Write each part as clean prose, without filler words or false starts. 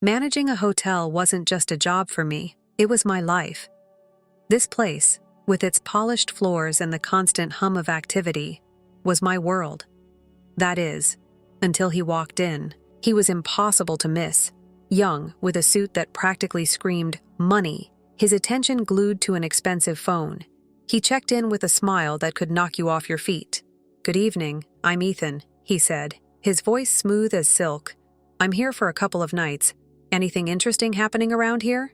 Managing a hotel wasn't just a job for me, it was my life. This place, with its polished floors and the constant hum of activity, was my world. That is, until he walked in. He was impossible to miss. Young, with a suit that practically screamed money, his attention glued to an expensive phone. He checked in with a smile that could knock you off your feet. "Good evening, I'm Ethan," he said, his voice smooth as silk. "I'm here for a couple of nights. Anything interesting happening around here?"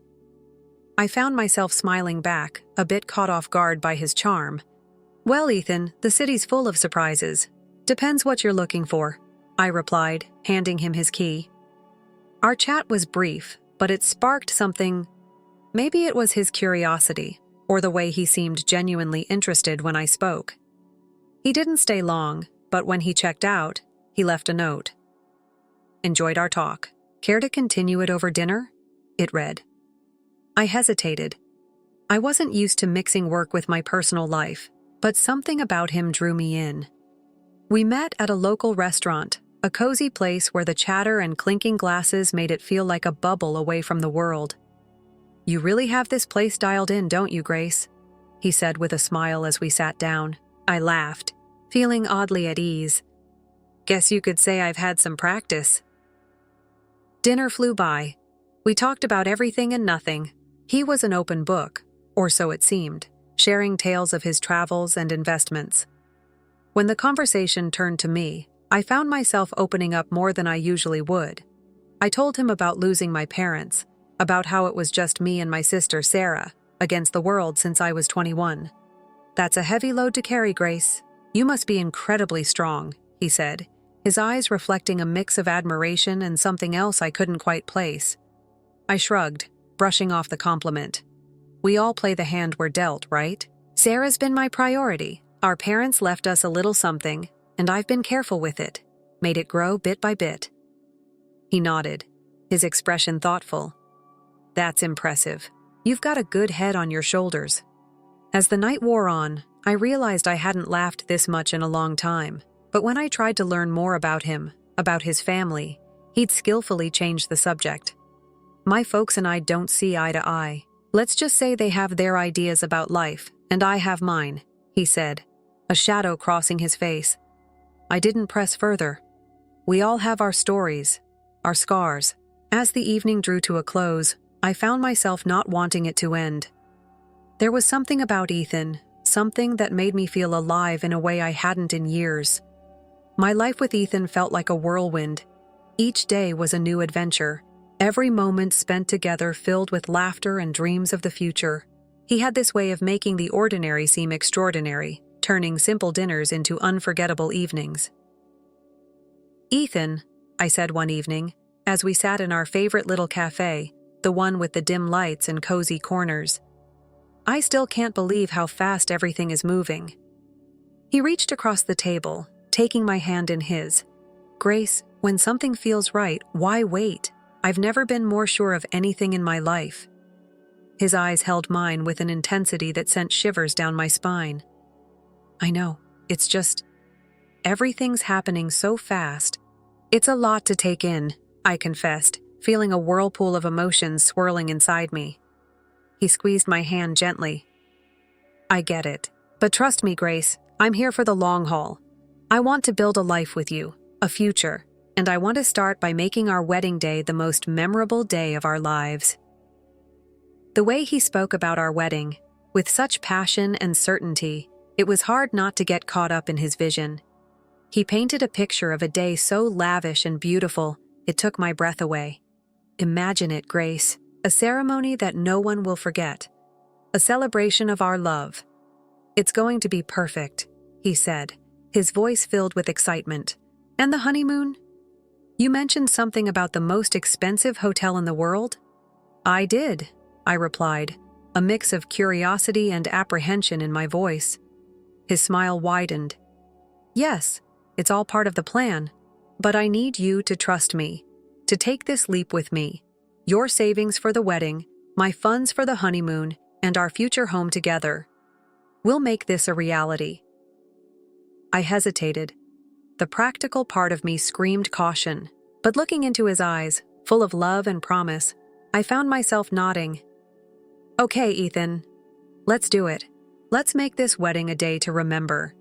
I found myself smiling back, a bit caught off guard by his charm. "Well, Ethan, the city's full of surprises. Depends what you're looking for," I replied, handing him his key. Our chat was brief, but it sparked something. Maybe it was his curiosity, or the way he seemed genuinely interested when I spoke. He didn't stay long, but when he checked out, he left a note. "Enjoyed our talk. Care to continue it over dinner?" It read. I hesitated. I wasn't used to mixing work with my personal life, but something about him drew me in. We met at a local restaurant, a cozy place where the chatter and clinking glasses made it feel like a bubble away from the world. "You really have this place dialed in, don't you, Grace?" he said with a smile as we sat down. I laughed, feeling oddly at ease. "Guess you could say I've had some practice." Dinner flew by. We talked about everything and nothing. He was an open book, or so it seemed, sharing tales of his travels and investments. When the conversation turned to me, I found myself opening up more than I usually would. I told him about losing my parents, about how it was just me and my sister Sarah, against the world since I was 21. "That's a heavy load to carry, Grace. You must be incredibly strong," he said, his eyes reflecting a mix of admiration and something else I couldn't quite place. I shrugged, brushing off the compliment. "We all play the hand we're dealt, right? Sarah's been my priority. Our parents left us a little something, and I've been careful with it, made it grow bit by bit." He nodded, his expression thoughtful. "That's impressive. You've got a good head on your shoulders." As the night wore on, I realized I hadn't laughed this much in a long time, but when I tried to learn more about him, about his family, he'd skillfully changed the subject. "My folks and I don't see eye to eye. Let's just say they have their ideas about life, and I have mine," he said, a shadow crossing his face. I didn't press further. We all have our stories, our scars. As the evening drew to a close, I found myself not wanting it to end. There was something about Ethan, something that made me feel alive in a way I hadn't in years. My life with Ethan felt like a whirlwind. Each day was a new adventure, every moment spent together filled with laughter and dreams of the future. He had this way of making the ordinary seem extraordinary, turning simple dinners into unforgettable evenings. "Ethan," I said one evening, as we sat in our favorite little cafe, the one with the dim lights and cozy corners, "I still can't believe how fast everything is moving." He reached across the table, taking my hand in his. "Grace, when something feels right, why wait? I've never been more sure of anything in my life." His eyes held mine with an intensity that sent shivers down my spine. "I know, it's just, everything's happening so fast. It's a lot to take in," I confessed, feeling a whirlpool of emotions swirling inside me. He squeezed my hand gently. "I get it. But trust me, Grace, I'm here for the long haul. I want to build a life with you, a future, and I want to start by making our wedding day the most memorable day of our lives." The way he spoke about our wedding, with such passion and certainty, it was hard not to get caught up in his vision. He painted a picture of a day so lavish and beautiful, it took my breath away. "Imagine it, Grace, a ceremony that no one will forget, a celebration of our love. It's going to be perfect," he said, his voice filled with excitement. "And the honeymoon? You mentioned something about the most expensive hotel in the world?" "I did," I replied, a mix of curiosity and apprehension in my voice. His smile widened. "Yes, it's all part of the plan, but I need you to trust me, to take this leap with me. Your savings for the wedding, my funds for the honeymoon, and our future home together. We'll make this a reality." I hesitated. The practical part of me screamed caution, but looking into his eyes, full of love and promise. I found myself nodding. Okay, Ethan. Let's do it. Let's make this wedding a day to remember.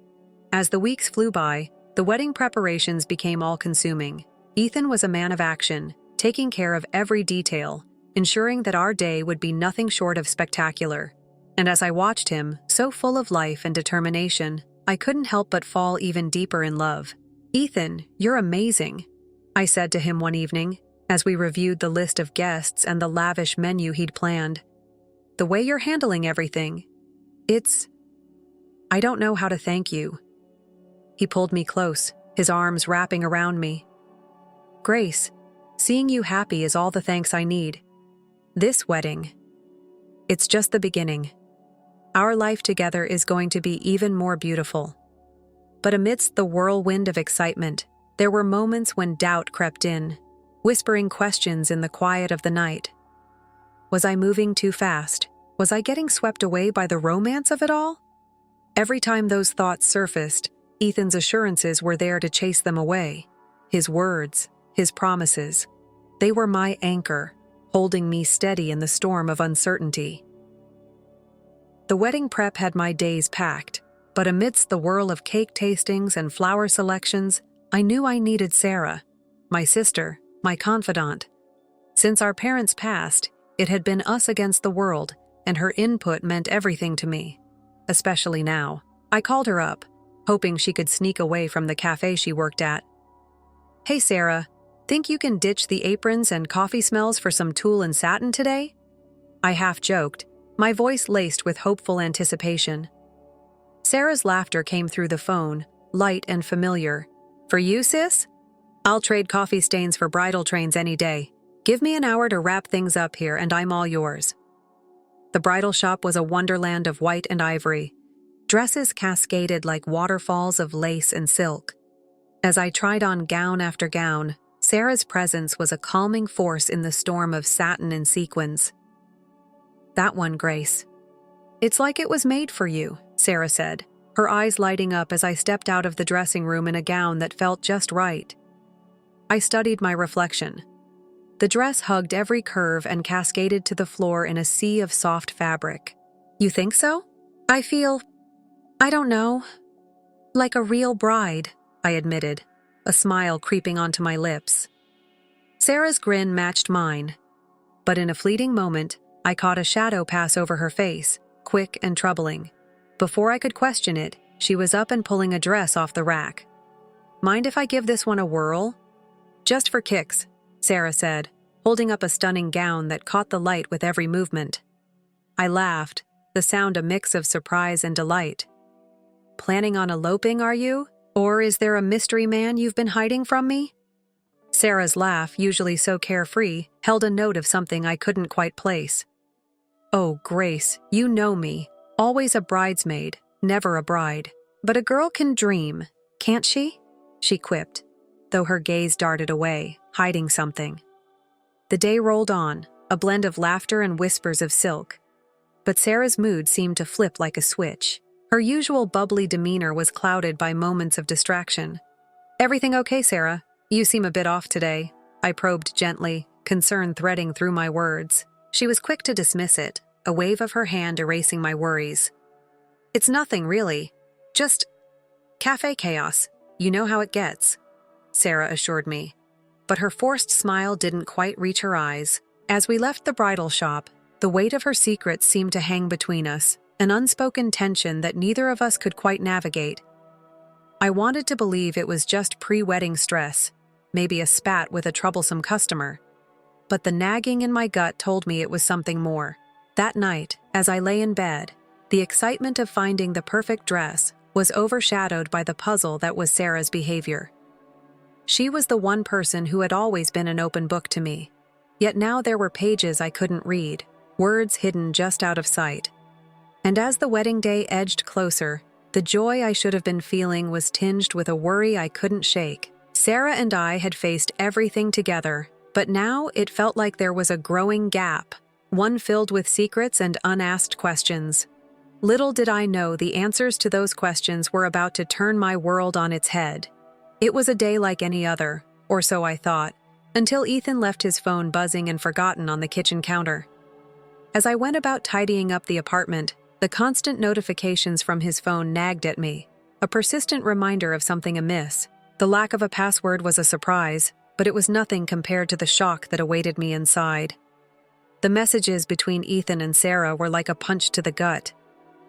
As the weeks flew by, the wedding preparations became all-consuming. Ethan was a man of action, taking care of every detail, ensuring that our day would be nothing short of spectacular. And as I watched him, so full of life and determination, I couldn't help but fall even deeper in love. Ethan, you're amazing, I said to him one evening, as we reviewed the list of guests and the lavish menu he'd planned. The way you're handling everything, I don't know how to thank you. He pulled me close, his arms wrapping around me. Grace, seeing you happy is all the thanks I need. This wedding, it's just the beginning. Our life together is going to be even more beautiful. But amidst the whirlwind of excitement, there were moments when doubt crept in, whispering questions in the quiet of the night. Was I moving too fast? Was I getting swept away by the romance of it all? Every time those thoughts surfaced, Ethan's assurances were there to chase them away. His words, his promises, they were my anchor, holding me steady in the storm of uncertainty. The wedding prep had my days packed, but amidst the whirl of cake tastings and flower selections, I knew I needed Sarah, my sister, my confidant. Since our parents passed, it had been us against the world, and her input meant everything to me. Especially now. I called her up, hoping she could sneak away from the cafe she worked at. Hey Sarah, think you can ditch the aprons and coffee smells for some tulle and satin today? I half joked, my voice laced with hopeful anticipation. Sarah's laughter came through the phone, light and familiar. For you, sis? I'll trade coffee stains for bridal trains any day. Give me an hour to wrap things up here and I'm all yours. The bridal shop was a wonderland of white and ivory. Dresses cascaded like waterfalls of lace and silk. As I tried on gown after gown, Sarah's presence was a calming force in the storm of satin and sequins. That one, Grace. It's like it was made for you, Sarah said, her eyes lighting up as I stepped out of the dressing room in a gown that felt just right. I studied my reflection. The dress hugged every curve and cascaded to the floor in a sea of soft fabric. You think so? I don't know. Like a real bride, I admitted, a smile creeping onto my lips. Sarah's grin matched mine, but in a fleeting moment, I caught a shadow pass over her face, quick and troubling. Before I could question it, she was up and pulling a dress off the rack. Mind if I give this one a whirl? Just for kicks, Sarah said, holding up a stunning gown that caught the light with every movement. I laughed, the sound a mix of surprise and delight. Planning on eloping, are you? Or is there a mystery man you've been hiding from me? Sarah's laugh, usually so carefree, held a note of something I couldn't quite place. Oh, Grace, you know me. Always a bridesmaid, never a bride. But a girl can dream, can't she? She quipped, though her gaze darted away, hiding something. The day rolled on, a blend of laughter and whispers of silk. But Sarah's mood seemed to flip like a switch. Her usual bubbly demeanor was clouded by moments of distraction. Everything okay, Sarah? You seem a bit off today, I probed gently, concern threading through my words. She was quick to dismiss it, a wave of her hand erasing my worries. It's nothing, really. Just cafe chaos. You know how it gets, Sarah assured me. But her forced smile didn't quite reach her eyes. As we left the bridal shop, the weight of her secrets seemed to hang between us, an unspoken tension that neither of us could quite navigate. I wanted to believe it was just pre-wedding stress, maybe a spat with a troublesome customer. But the nagging in my gut told me it was something more. That night, as I lay in bed, the excitement of finding the perfect dress was overshadowed by the puzzle that was Sarah's behavior. She was the one person who had always been an open book to me, yet now there were pages I couldn't read, words hidden just out of sight. And as the wedding day edged closer, the joy I should have been feeling was tinged with a worry I couldn't shake. Sarah and I had faced everything together, but now it felt like there was a growing gap, one filled with secrets and unasked questions. Little did I know the answers to those questions were about to turn my world on its head. It was a day like any other, or so I thought, until Ethan left his phone buzzing and forgotten on the kitchen counter. As I went about tidying up the apartment, the constant notifications from his phone nagged at me, a persistent reminder of something amiss. The lack of a password was a surprise, but it was nothing compared to the shock that awaited me inside. The messages between Ethan and Sarah were like a punch to the gut,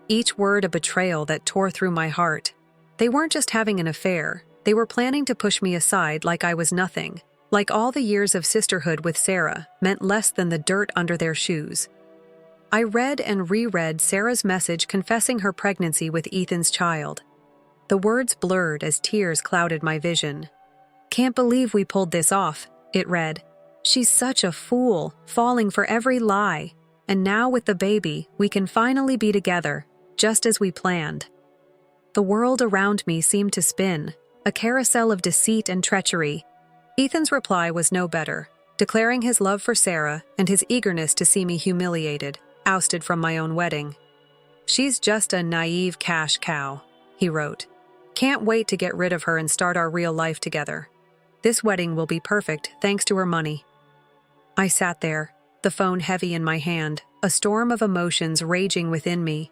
each word a betrayal that tore through my heart. They weren't just having an affair, they were planning to push me aside like I was nothing, like all the years of sisterhood with Sarah meant less than the dirt under their shoes. I read and reread Sarah's message confessing her pregnancy with Ethan's child. The words blurred as tears clouded my vision. "Can't believe we pulled this off," it read. "She's such a fool, falling for every lie. And now with the baby, we can finally be together, just as we planned." The world around me seemed to spin, a carousel of deceit and treachery. Ethan's reply was no better, declaring his love for Sarah and his eagerness to see me humiliated, ousted from my own wedding. "She's just a naive cash cow," he wrote. "Can't wait to get rid of her and start our real life together. This wedding will be perfect thanks to her money." I sat there, the phone heavy in my hand, a storm of emotions raging within me.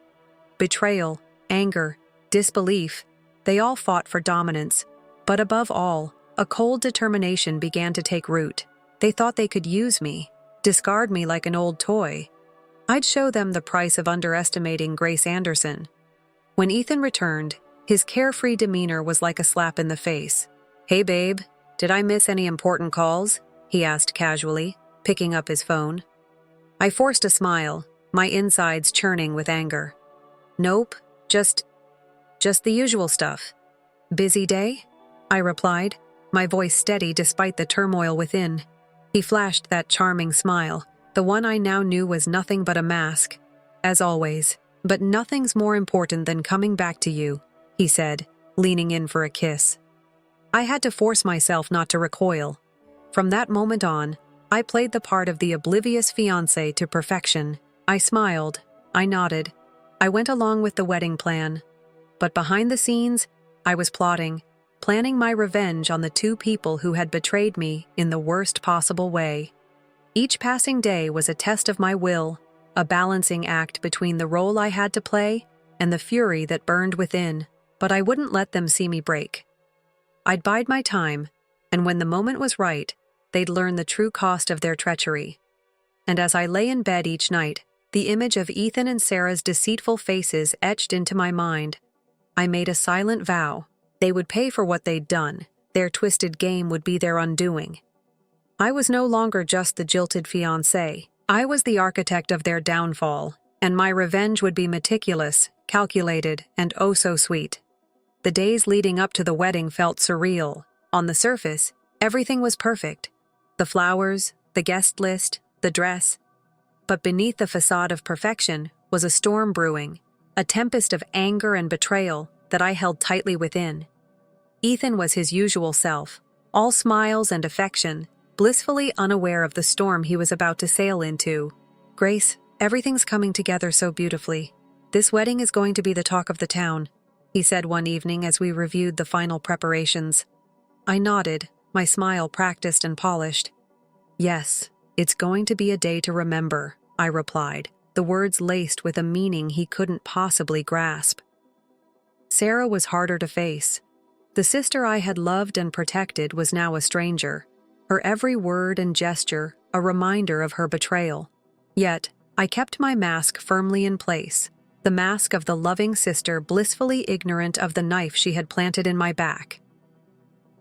Betrayal, anger, disbelief, they all fought for dominance. But above all, a cold determination began to take root. They thought they could use me, discard me like an old toy. I'd show them the price of underestimating Grace Anderson. When Ethan returned, his carefree demeanor was like a slap in the face. "Hey babe, did I miss any important calls?" he asked casually, picking up his phone. I forced a smile, my insides churning with anger. "Nope, just the usual stuff." "Busy day?" I replied, my voice steady despite the turmoil within. He flashed that charming smile, the one I now knew was nothing but a mask. "As always, but nothing's more important than coming back to you," he said, leaning in for a kiss. I had to force myself not to recoil. From that moment on, I played the part of the oblivious fiancé to perfection. I smiled, I nodded, I went along with the wedding plan. But behind the scenes, I was planning my revenge on the two people who had betrayed me in the worst possible way. Each passing day was a test of my will, a balancing act between the role I had to play and the fury that burned within, but I wouldn't let them see me break. I'd bide my time, and when the moment was right, they'd learn the true cost of their treachery. And as I lay in bed each night, the image of Ethan and Sarah's deceitful faces etched into my mind. I made a silent vow. They would pay for what they'd done. Their twisted game would be their undoing. I was no longer just the jilted fiancé. I was the architect of their downfall, and my revenge would be meticulous, calculated, and oh so sweet. The days leading up to the wedding felt surreal. On the surface, everything was perfect. The flowers, the guest list, the dress. But beneath the facade of perfection was a storm brewing, a tempest of anger and betrayal that I held tightly within. Ethan was his usual self, all smiles and affection, blissfully unaware of the storm he was about to sail into. "Grace, everything's coming together so beautifully. This wedding is going to be the talk of the town," he said one evening as we reviewed the final preparations. I nodded, my smile practiced and polished. "Yes, it's going to be a day to remember," I replied, the words laced with a meaning he couldn't possibly grasp. Sarah was harder to face. The sister I had loved and protected was now a stranger, her every word and gesture a reminder of her betrayal. Yet, I kept my mask firmly in place, the mask of the loving sister blissfully ignorant of the knife she had planted in my back.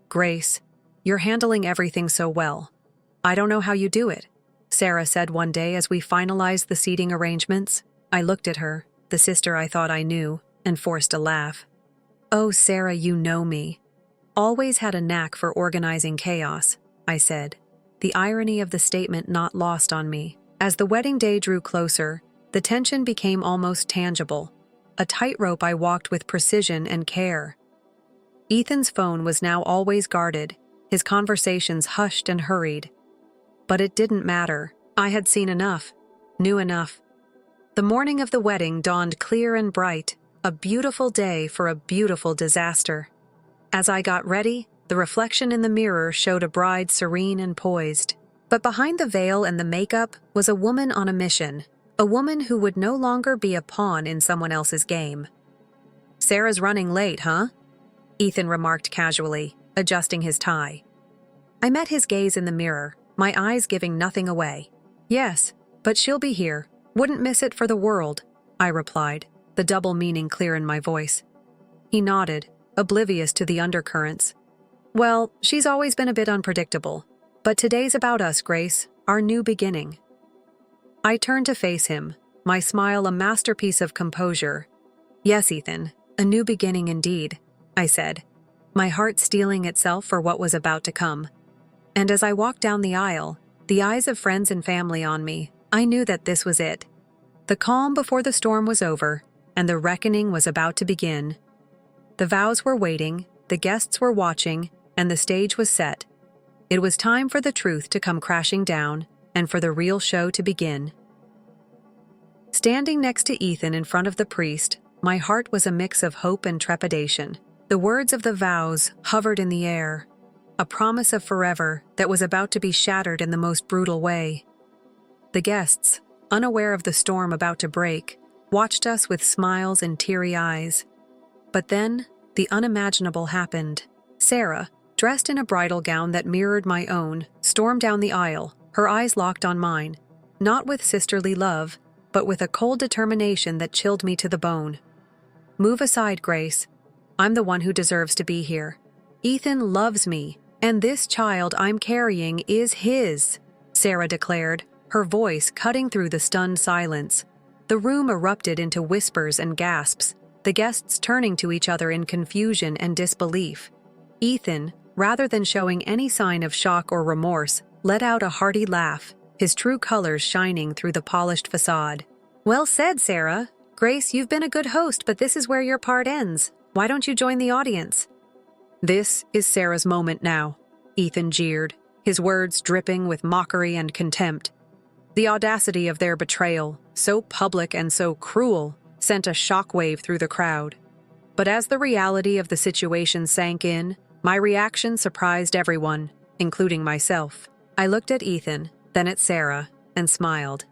"Grace, you're handling everything so well. I don't know how you do it," Sarah said one day as we finalized the seating arrangements. I looked at her, the sister I thought I knew, and forced a laugh. "Oh, Sarah, you know me. Always had a knack for organizing chaos," I said, the irony of the statement not lost on me. As the wedding day drew closer, the tension became almost tangible, a tightrope I walked with precision and care. Ethan's phone was now always guarded, his conversations hushed and hurried. But it didn't matter. I had seen enough, knew enough. The morning of the wedding dawned clear and bright, a beautiful day for a beautiful disaster. As I got ready, The reflection in the mirror showed a bride serene and poised. But behind the veil and the makeup was a woman on a mission, a woman who would no longer be a pawn in someone else's game. "Sarah's running late, huh?" Ethan remarked casually, adjusting his tie. I met his gaze in the mirror, my eyes giving nothing away. "Yes, but she'll be here. Wouldn't miss it for the world," I replied, the double meaning clear in my voice. He nodded, oblivious to the undercurrents. "Well, she's always been a bit unpredictable. But today's about us, Grace, our new beginning." I turned to face him, my smile a masterpiece of composure. "Yes, Ethan, a new beginning indeed," I said, my heart steeling itself for what was about to come. And as I walked down the aisle, the eyes of friends and family on me, I knew that this was it. The calm before the storm was over, and the reckoning was about to begin. The vows were waiting, the guests were watching, and the stage was set. It was time for the truth to come crashing down, and for the real show to begin. Standing next to Ethan in front of the priest, my heart was a mix of hope and trepidation. The words of the vows hovered in the air, a promise of forever that was about to be shattered in the most brutal way. The guests, unaware of the storm about to break, watched us with smiles and teary eyes. But then, the unimaginable happened. Sarah, dressed in a bridal gown that mirrored my own, stormed down the aisle, her eyes locked on mine, not with sisterly love, but with a cold determination that chilled me to the bone. "Move aside, Grace. I'm the one who deserves to be here. Ethan loves me, and this child I'm carrying is his," Sarah declared, her voice cutting through the stunned silence. The room erupted into whispers and gasps, the guests turning to each other in confusion and disbelief. Ethan, rather than showing any sign of shock or remorse, let out a hearty laugh, his true colors shining through the polished facade. "Well said, Sarah. Grace, you've been a good host, but this is where your part ends. Why don't you join the audience?" "This is Sarah's moment now," Ethan jeered, his words dripping with mockery and contempt. The audacity of their betrayal, so public and so cruel, sent a shockwave through the crowd. But as the reality of the situation sank in, my reaction surprised everyone, including myself. I looked at Ethan, then at Sarah, and smiled.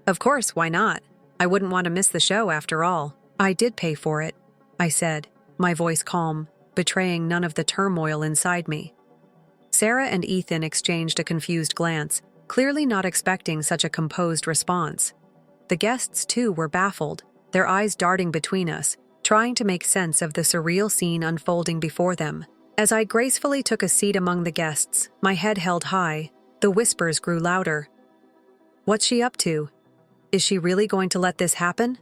Of course, why not? I wouldn't want to miss the show after all. "I did pay for it," I said, my voice calm, betraying none of the turmoil inside me. Sarah and Ethan exchanged a confused glance, clearly not expecting such a composed response. The guests, too, were baffled, their eyes darting between us, trying to make sense of the surreal scene unfolding before them. As I gracefully took a seat among the guests, my head held high, the whispers grew louder. "What's she up to? Is she really going to let this happen?"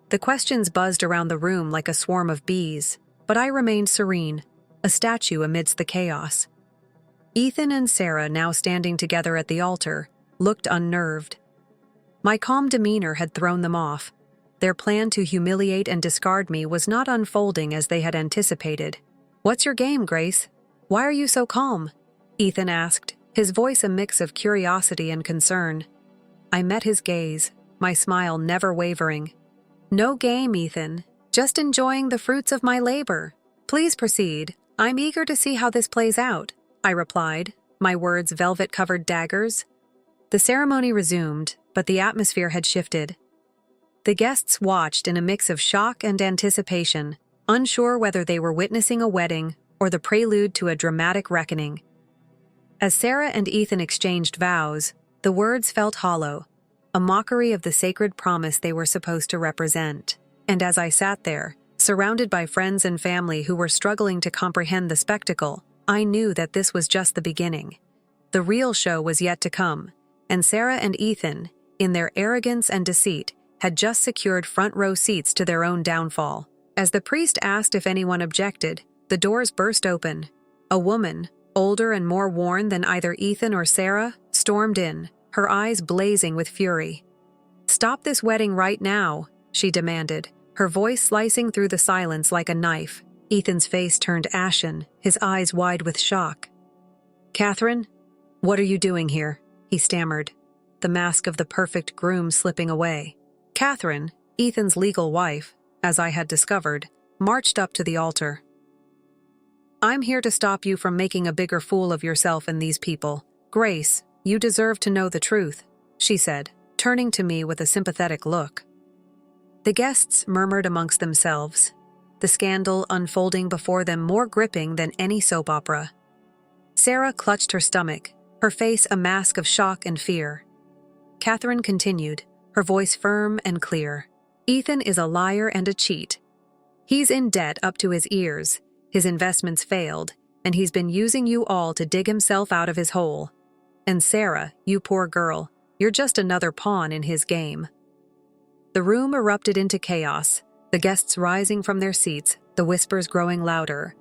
The questions buzzed around the room like a swarm of bees, but I remained serene, a statue amidst the chaos. Ethan and Sarah, now standing together at the altar, looked unnerved. My calm demeanor had thrown them off. Their plan to humiliate and discard me was not unfolding as they had anticipated. "What's your game, Grace? Why are you so calm?" Ethan asked, his voice a mix of curiosity and concern. I met his gaze, my smile never wavering. "No game, Ethan. Just enjoying the fruits of my labor. Please proceed. I'm eager to see how this plays out," I replied, my words velvet-covered daggers. The ceremony resumed, but the atmosphere had shifted. The guests watched in a mix of shock and anticipation, unsure whether they were witnessing a wedding or the prelude to a dramatic reckoning. As Sarah and Ethan exchanged vows, the words felt hollow, a mockery of the sacred promise they were supposed to represent. And as I sat there, surrounded by friends and family who were struggling to comprehend the spectacle, I knew that this was just the beginning. The real show was yet to come, and Sarah and Ethan, in their arrogance and deceit, had just secured front-row seats to their own downfall. As the priest asked if anyone objected, the doors burst open. A woman, older and more worn than either Ethan or Sarah, stormed in, her eyes blazing with fury. "Stop this wedding right now," she demanded, her voice slicing through the silence like a knife. Ethan's face turned ashen, his eyes wide with shock. "Catherine, what are you doing here?" he stammered, the mask of the perfect groom slipping away. Catherine, Ethan's legal wife, as I had discovered, marched up to the altar. I'm here to stop you from making a bigger fool of yourself and these people. Grace, you deserve to know the truth, she said, turning to me with a sympathetic look. The guests murmured amongst themselves, the scandal unfolding before them more gripping than any soap opera. Sarah clutched her stomach, her face a mask of shock and fear. Catherine continued, her voice firm and clear. Ethan is a liar and a cheat. He's in debt up to his ears, his investments failed, and he's been using you all to dig himself out of his hole. And Sarah, you poor girl, you're just another pawn in his game. The room erupted into chaos, the guests rising from their seats, the whispers growing louder.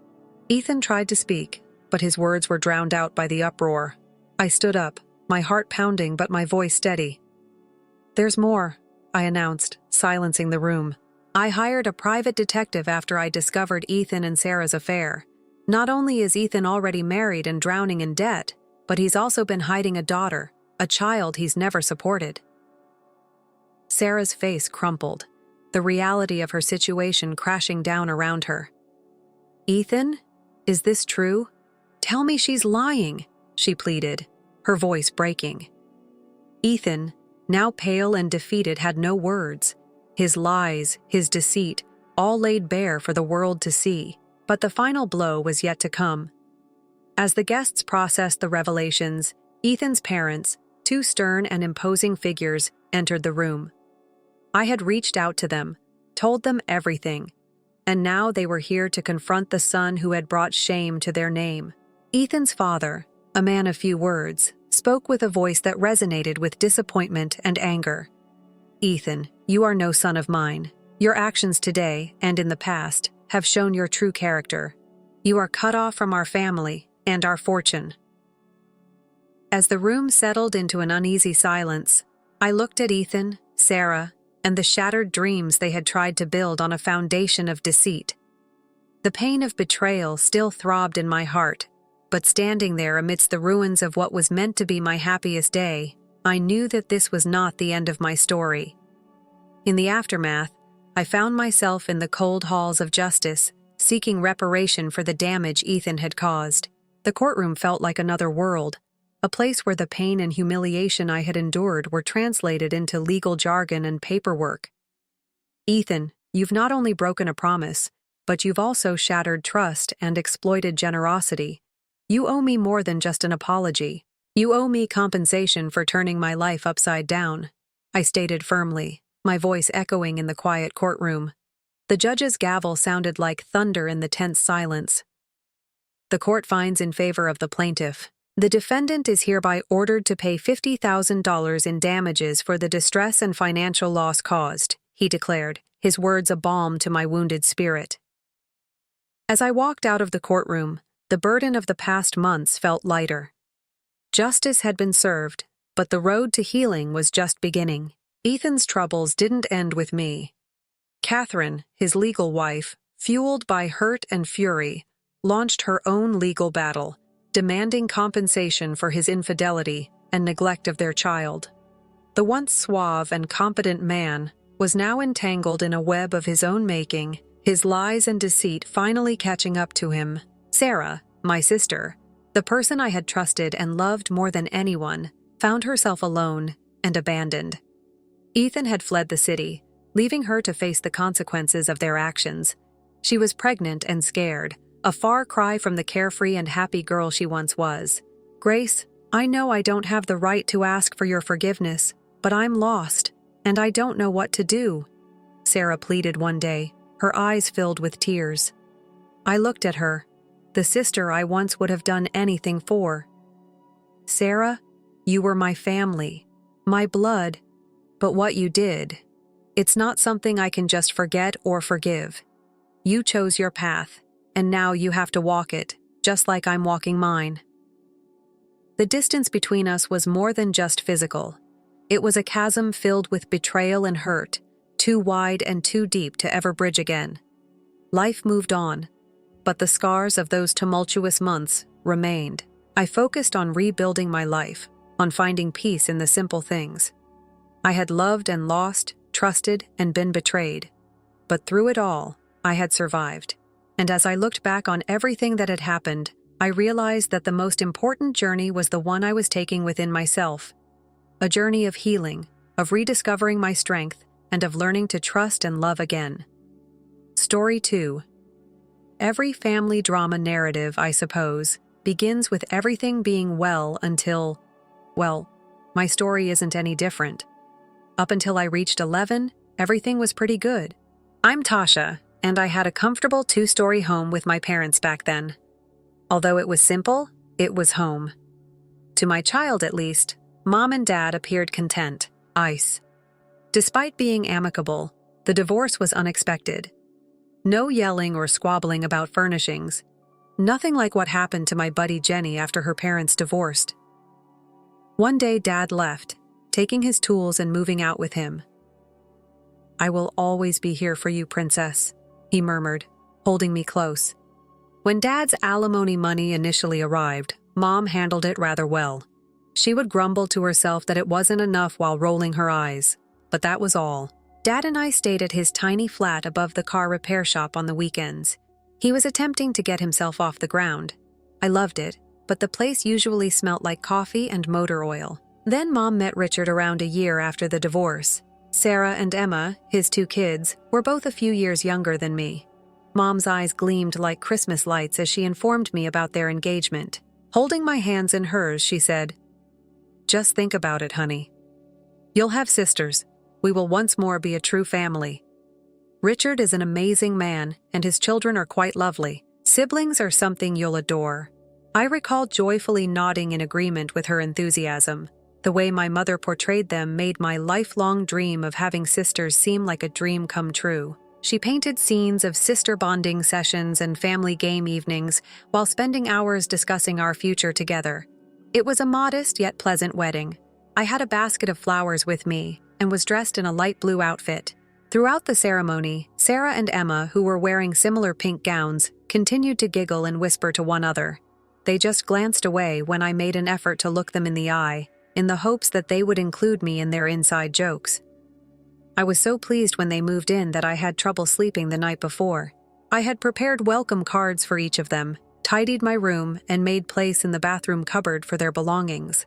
Ethan tried to speak, but his words were drowned out by the uproar. I stood up, my heart pounding but my voice steady. There's more, I announced, silencing the room. I hired a private detective after I discovered Ethan and Sarah's affair. Not only is Ethan already married and drowning in debt, but he's also been hiding a daughter, a child he's never supported. Sarah's face crumpled, the reality of her situation crashing down around her. Ethan? Is this true? Tell me she's lying, she pleaded, her voice breaking. Ethan, now pale and defeated, had no words. His lies, his deceit, all laid bare for the world to see, but the final blow was yet to come. As the guests processed the revelations, Ethan's parents, two stern and imposing figures, entered the room. I had reached out to them, told them everything, and now they were here to confront the son who had brought shame to their name. Ethan's father, a man of few words, spoke with a voice that resonated with disappointment and anger. Ethan, you are no son of mine. Your actions today, and in the past, have shown your true character. You are cut off from our family and our fortune. As the room settled into an uneasy silence, I looked at Ethan, Sarah, and the shattered dreams they had tried to build on a foundation of deceit. The pain of betrayal still throbbed in my heart, but standing there amidst the ruins of what was meant to be my happiest day, I knew that this was not the end of my story. In the aftermath, I found myself in the cold halls of justice, seeking reparation for the damage Ethan had caused. The courtroom felt like another world, a place where the pain and humiliation I had endured were translated into legal jargon and paperwork. Ethan, you've not only broken a promise, but you've also shattered trust and exploited generosity. You owe me more than just an apology. You owe me compensation for turning my life upside down, I stated firmly, my voice echoing in the quiet courtroom. The judge's gavel sounded like thunder in the tense silence. The court finds in favor of the plaintiff. The defendant is hereby ordered to pay $50,000 in damages for the distress and financial loss caused, he declared, his words a balm to my wounded spirit. As I walked out of the courtroom, the burden of the past months felt lighter. Justice had been served, but the road to healing was just beginning. Ethan's troubles didn't end with me. Catherine, his legal wife, fueled by hurt and fury, launched her own legal battle, demanding compensation for his infidelity and neglect of their child. The once suave and competent man was now entangled in a web of his own making, his lies and deceit finally catching up to him. Sarah, my sister, the person I had trusted and loved more than anyone, found herself alone and abandoned. Ethan had fled the city, leaving her to face the consequences of their actions. She was pregnant and scared, a far cry from the carefree and happy girl she once was. Grace, I know I don't have the right to ask for your forgiveness, but I'm lost, and I don't know what to do, Sarah pleaded one day, her eyes filled with tears. I looked at her, the sister I once would have done anything for. Sarah, you were my family, my blood, but what you did, it's not something I can just forget or forgive. You chose your path, and now you have to walk it, just like I'm walking mine. The distance between us was more than just physical. It was a chasm filled with betrayal and hurt, too wide and too deep to ever bridge again. Life moved on, but the scars of those tumultuous months remained. I focused on rebuilding my life, on finding peace in the simple things. I had loved and lost, trusted and been betrayed, but through it all, I had survived. And as I looked back on everything that had happened, I realized that the most important journey was the one I was taking within myself. A journey of healing, of rediscovering my strength, and of learning to trust and love again. Story 2. Every family drama narrative, I suppose, begins with everything being well until, well, my story isn't any different. Up until I reached 11, everything was pretty good. I'm Tasha, and I had a comfortable 2-story home with my parents back then. Although it was simple, it was home. To my child at least, Mom and Dad appeared content. Ice. Despite being amicable, the divorce was unexpected. No yelling or squabbling about furnishings. Nothing like what happened to my buddy Jenny after her parents divorced. One day Dad left, taking his tools and moving out with him. "I will always be here for you, princess," he murmured, holding me close. When Dad's alimony money initially arrived, Mom handled it rather well. She would grumble to herself that it wasn't enough while rolling her eyes, but that was all. Dad and I stayed at his tiny flat above the car repair shop on the weekends. He was attempting to get himself off the ground. I loved it, but the place usually smelt like coffee and motor oil. Then Mom met Richard around a year after the divorce. Sarah and Emma, his 2 kids, were both a few years younger than me. Mom's eyes gleamed like Christmas lights as she informed me about their engagement. Holding my hands in hers, she said, "Just think about it, honey. You'll have sisters. We will once more be a true family. Richard is an amazing man, and his children are quite lovely. Siblings are something you'll adore." I recall joyfully nodding in agreement with her enthusiasm. The way my mother portrayed them made my lifelong dream of having sisters seem like a dream come true. She painted scenes of sister bonding sessions and family game evenings while spending hours discussing our future together. It was a modest yet pleasant wedding. I had a basket of flowers with me and was dressed in a light blue outfit. Throughout the ceremony, Sarah and Emma, who were wearing similar pink gowns, continued to giggle and whisper to one another. They just glanced away when I made an effort to look them in the eye, in the hopes that they would include me in their inside jokes. I was so pleased when they moved in that I had trouble sleeping the night before. I had prepared welcome cards for each of them, tidied my room, and made place in the bathroom cupboard for their belongings.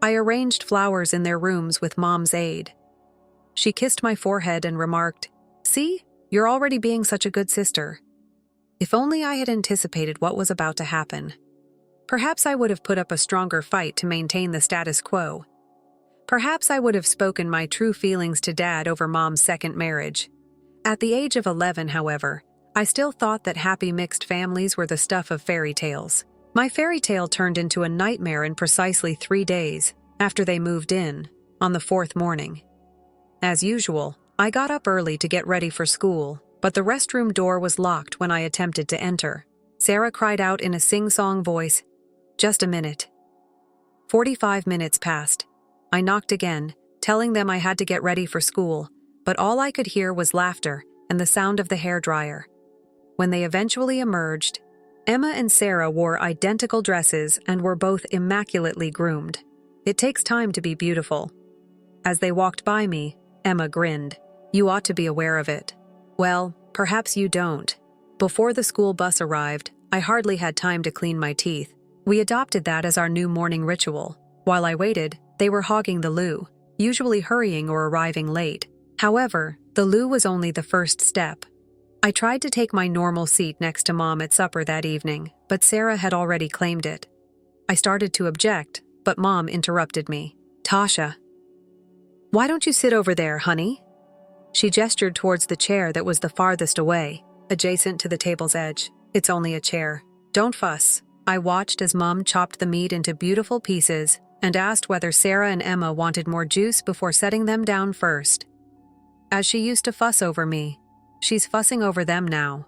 I arranged flowers in their rooms with Mom's aid. She kissed my forehead and remarked, "See, you're already being such a good sister." If only I had anticipated what was about to happen. Perhaps I would have put up a stronger fight to maintain the status quo. Perhaps I would have spoken my true feelings to Dad over Mom's second marriage. At the age of 11, however, I still thought that happy mixed families were the stuff of fairy tales. My fairy tale turned into a nightmare in precisely 3 days, after they moved in, on the 4th morning. As usual, I got up early to get ready for school, but the restroom door was locked when I attempted to enter. Sarah cried out in a sing-song voice, "Just a minute." 45 minutes passed. I knocked again, telling them I had to get ready for school, but all I could hear was laughter and the sound of the hairdryer. When they eventually emerged, Emma and Sarah wore identical dresses and were both immaculately groomed. It takes time to be beautiful. As they walked by me, Emma grinned. "You ought to be aware of it." Well, perhaps you don't. Before the school bus arrived, I hardly had time to clean my teeth. We adopted that as our new morning ritual. While I waited, they were hogging the loo, usually hurrying or arriving late. However, the loo was only the first step. I tried to take my normal seat next to Mom at supper that evening, but Sarah had already claimed it. I started to object, but Mom interrupted me. "Tasha, why don't you sit over there, honey?" She gestured towards the chair that was the farthest away, adjacent to the table's edge. "It's only a chair. Don't fuss." I watched as Mom chopped the meat into beautiful pieces and asked whether Sarah and Emma wanted more juice before setting them down first. As she used to fuss over me, she's fussing over them now.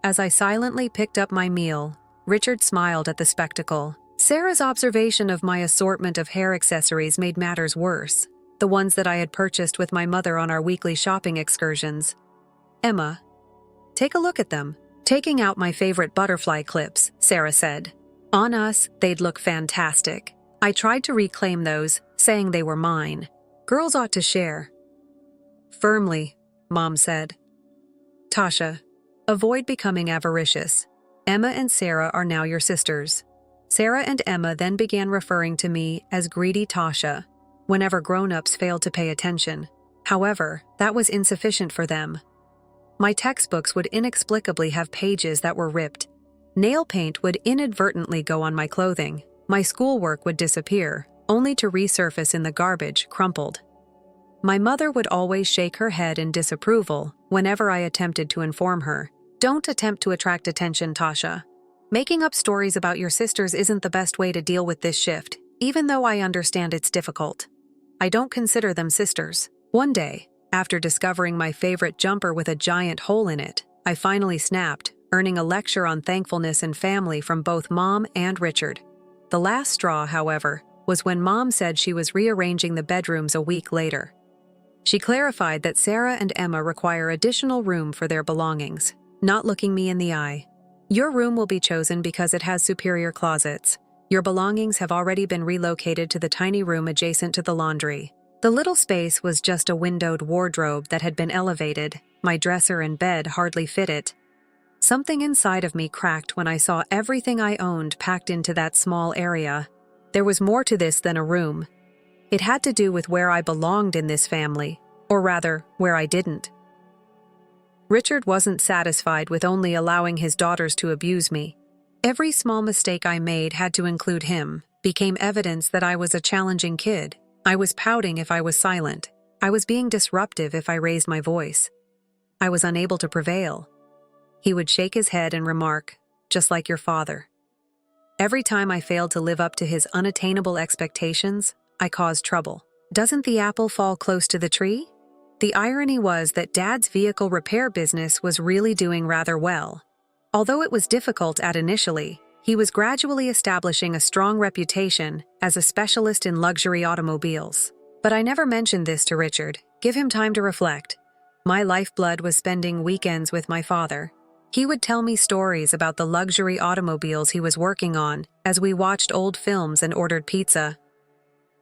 As I silently picked up my meal, Richard smiled at the spectacle. Sarah's observation of my assortment of hair accessories made matters worse, the ones that I had purchased with my mother on our weekly shopping excursions. "Emma, take a look at them." Taking out my favorite butterfly clips, Sarah said. On us, they'd look fantastic. I tried to reclaim those, saying they were mine. "Girls ought to share." "Firmly," Mom said. "Tasha, Avoid becoming avaricious. Emma and Sarah are now your sisters. Sarah and Emma then began referring to me as greedy Tasha whenever grown-ups failed to pay attention. However, that was insufficient for them. My textbooks would inexplicably have pages that were ripped. Nail paint would inadvertently go on my clothing. My schoolwork would disappear, only to resurface in the garbage, crumpled. My mother would always shake her head in disapproval whenever I attempted to inform her. Don't attempt to attract attention, Tasha. Making up stories about your sisters isn't the best way to deal with this shift, even though I understand it's difficult. I don't consider them sisters. One day, after discovering my favorite jumper with a giant hole in it, I finally snapped, earning a lecture on thankfulness and family from both Mom and Richard. The last straw, however, was when Mom said she was rearranging the bedrooms a week later. She clarified that Sarah and Emma require additional room for their belongings, not looking me in the eye. Your room will be chosen because it has superior closets. Your belongings have already been relocated to the tiny room adjacent to the laundry. The little space was just a windowed wardrobe that had been elevated. My dresser and bed hardly fit it. Something inside of me cracked when I saw everything I owned packed into that small area. There was more to this than a room. It had to do with where I belonged in this family, or rather, where I didn't. Richard wasn't satisfied with only allowing his daughters to abuse me. Every small mistake I made had to include him, became evidence that I was a challenging kid. I was pouting if I was silent. I was being disruptive if I raised my voice. I was unable to prevail. He would shake his head and remark, "Just like your father." Every time I failed to live up to his unattainable expectations, I caused trouble. Doesn't the apple fall close to the tree? The irony was that Dad's vehicle repair business was really doing rather well. Although it was difficult at initially, he was gradually establishing a strong reputation as a specialist in luxury automobiles. But I never mentioned this to Richard. Give him time to reflect. My lifeblood was spending weekends with my father. He would tell me stories about the luxury automobiles he was working on as we watched old films and ordered pizza.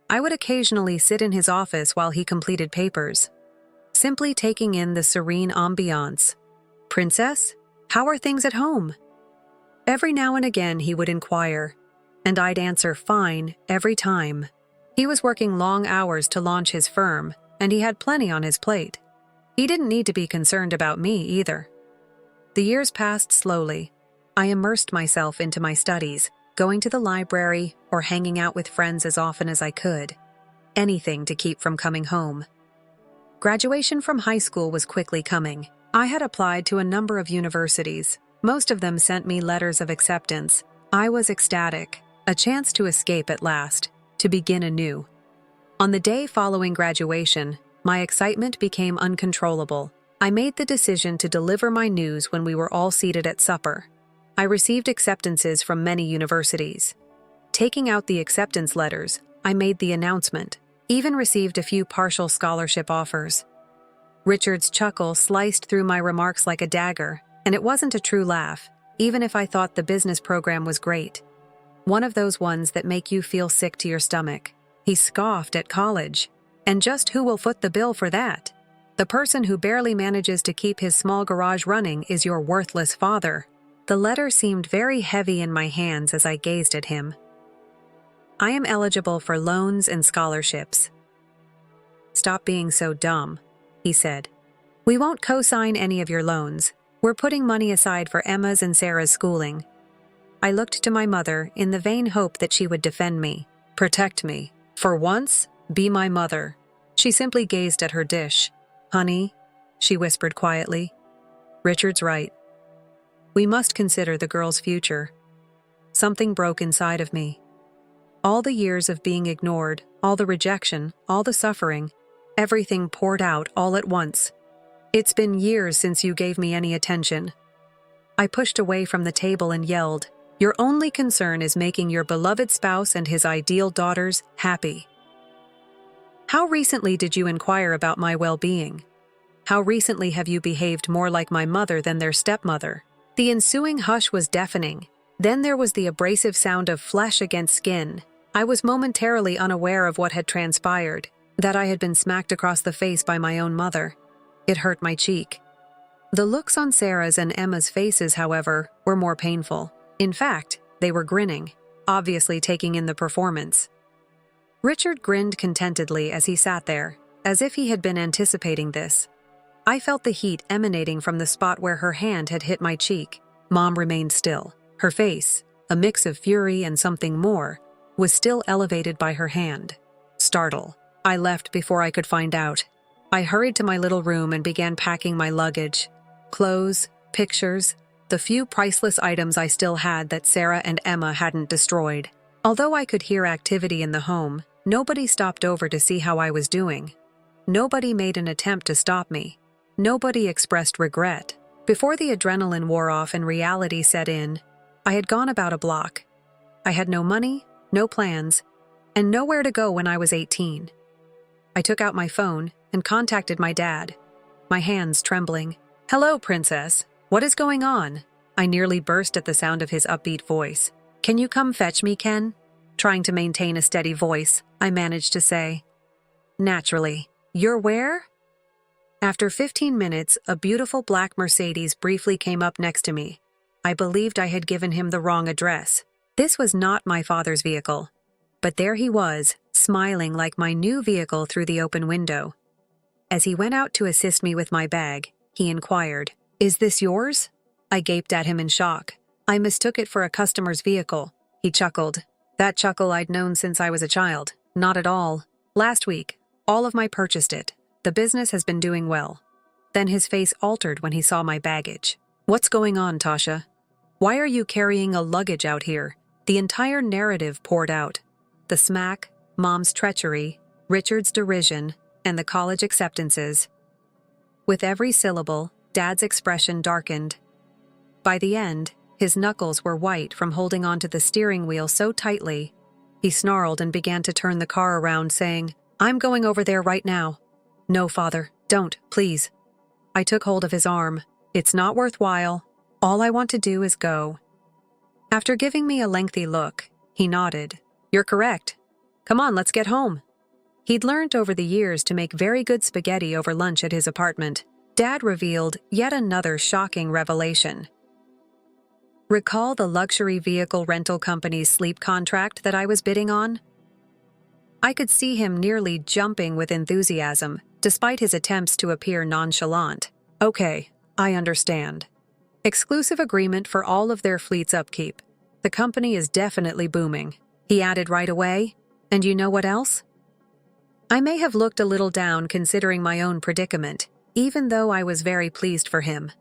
I would occasionally sit in his office while he completed papers, simply taking in the serene ambiance. "Princess, how are things at home?" Every now and again he would inquire, and I'd answer fine every time. He was working long hours to launch his firm, and he had plenty on his plate. He didn't need to be concerned about me either. The years passed slowly. I immersed myself into my studies, going to the library or hanging out with friends as often as I could. Anything to keep from coming home. Graduation from high school was quickly coming. I had applied to a number of universities. Most of them sent me letters of acceptance. I was ecstatic. A chance to escape at last, to begin anew. On the day following graduation, my excitement became uncontrollable. I made the decision to deliver my news when we were all seated at supper. I received acceptances from many universities. Taking out the acceptance letters, I made the announcement, even received a few partial scholarship offers. Richard's chuckle sliced through my remarks like a dagger, and it wasn't a true laugh, even if I thought the business program was great. One of those ones that make you feel sick to your stomach. He scoffed at college. And just who will foot the bill for that? The person who barely manages to keep his small garage running is your worthless father. The letter seemed very heavy in my hands as I gazed at him. I am eligible for loans and scholarships. Stop being so dumb, he said. We won't co-sign any of your loans. We're putting money aside for Emma's and Sarah's schooling. I looked to my mother in the vain hope that she would defend me, protect me. For once, be my mother. She simply gazed at her dish. Honey, she whispered quietly. Richard's right. We must consider the girl's future. Something broke inside of me. All the years of being ignored, all the rejection, all the suffering, everything poured out all at once. It's been years since you gave me any attention. I pushed away from the table and yelled, Your only concern is making your beloved spouse and his ideal daughters happy. How recently did you inquire about my well-being? How recently have you behaved more like my mother than their stepmother? The ensuing hush was deafening. Then there was the abrasive sound of flesh against skin. I was momentarily unaware of what had transpired, that I had been smacked across the face by my own mother. It hurt my cheek. The looks on Sarah's and Emma's faces, however, were more painful. In fact, they were grinning, obviously taking in the performance. Richard grinned contentedly as he sat there, as if he had been anticipating this. I felt the heat emanating from the spot where her hand had hit my cheek. Mom remained still. Her face, a mix of fury and something more, was still elevated by her hand. Startled, I left before I could find out. I hurried to my little room and began packing my luggage. Clothes, pictures, the few priceless items I still had that Sarah and Emma hadn't destroyed. Although I could hear activity in the home, nobody stopped over to see how I was doing. Nobody made an attempt to stop me. Nobody expressed regret. Before the adrenaline wore off and reality set in, I had gone about a block. I had no money, no plans, and nowhere to go when I was 18. I took out my phone and contacted my dad, my hands trembling. "Hello, Princess. What is going on?" I nearly burst at the sound of his upbeat voice. "Can you come fetch me, Ken?" Trying to maintain a steady voice, I managed to say. "Naturally. You're where?" After 15 minutes, a beautiful black Mercedes briefly came up next to me. I believed I had given him the wrong address. This was not my father's vehicle. But there he was, smiling like my new vehicle through the open window. As he went out to assist me with my bag, he inquired, "Is this yours?" I gaped at him in shock. I mistook it for a customer's vehicle. He chuckled. That chuckle I'd known since I was a child. Not at all. Last week, all of my purchased it. The business has been doing well. Then his face altered when he saw my baggage. "What's going on, Tasha? Why are you carrying a luggage out here?" The entire narrative poured out. The smack, Mom's treachery, Richard's derision, and the college acceptances. With every syllable, Dad's expression darkened. By the end, his knuckles were white from holding onto the steering wheel so tightly. He snarled and began to turn the car around, saying, "I'm going over there right now." "No, Father, don't, please." I took hold of his arm. "It's not worthwhile. All I want to do is go." After giving me a lengthy look, he nodded. "You're correct. Come on, let's get home." He'd learned over the years to make very good spaghetti over lunch at his apartment. Dad revealed yet another shocking revelation. Recall the luxury vehicle rental company's sleep contract that I was bidding on? I could see him nearly jumping with enthusiasm, despite his attempts to appear nonchalant. "Okay, I understand. Exclusive agreement for all of their fleet's upkeep. The company is definitely booming." He added right away, "And you know what else?" I may have looked a little down considering my own predicament, even though I was very pleased for him.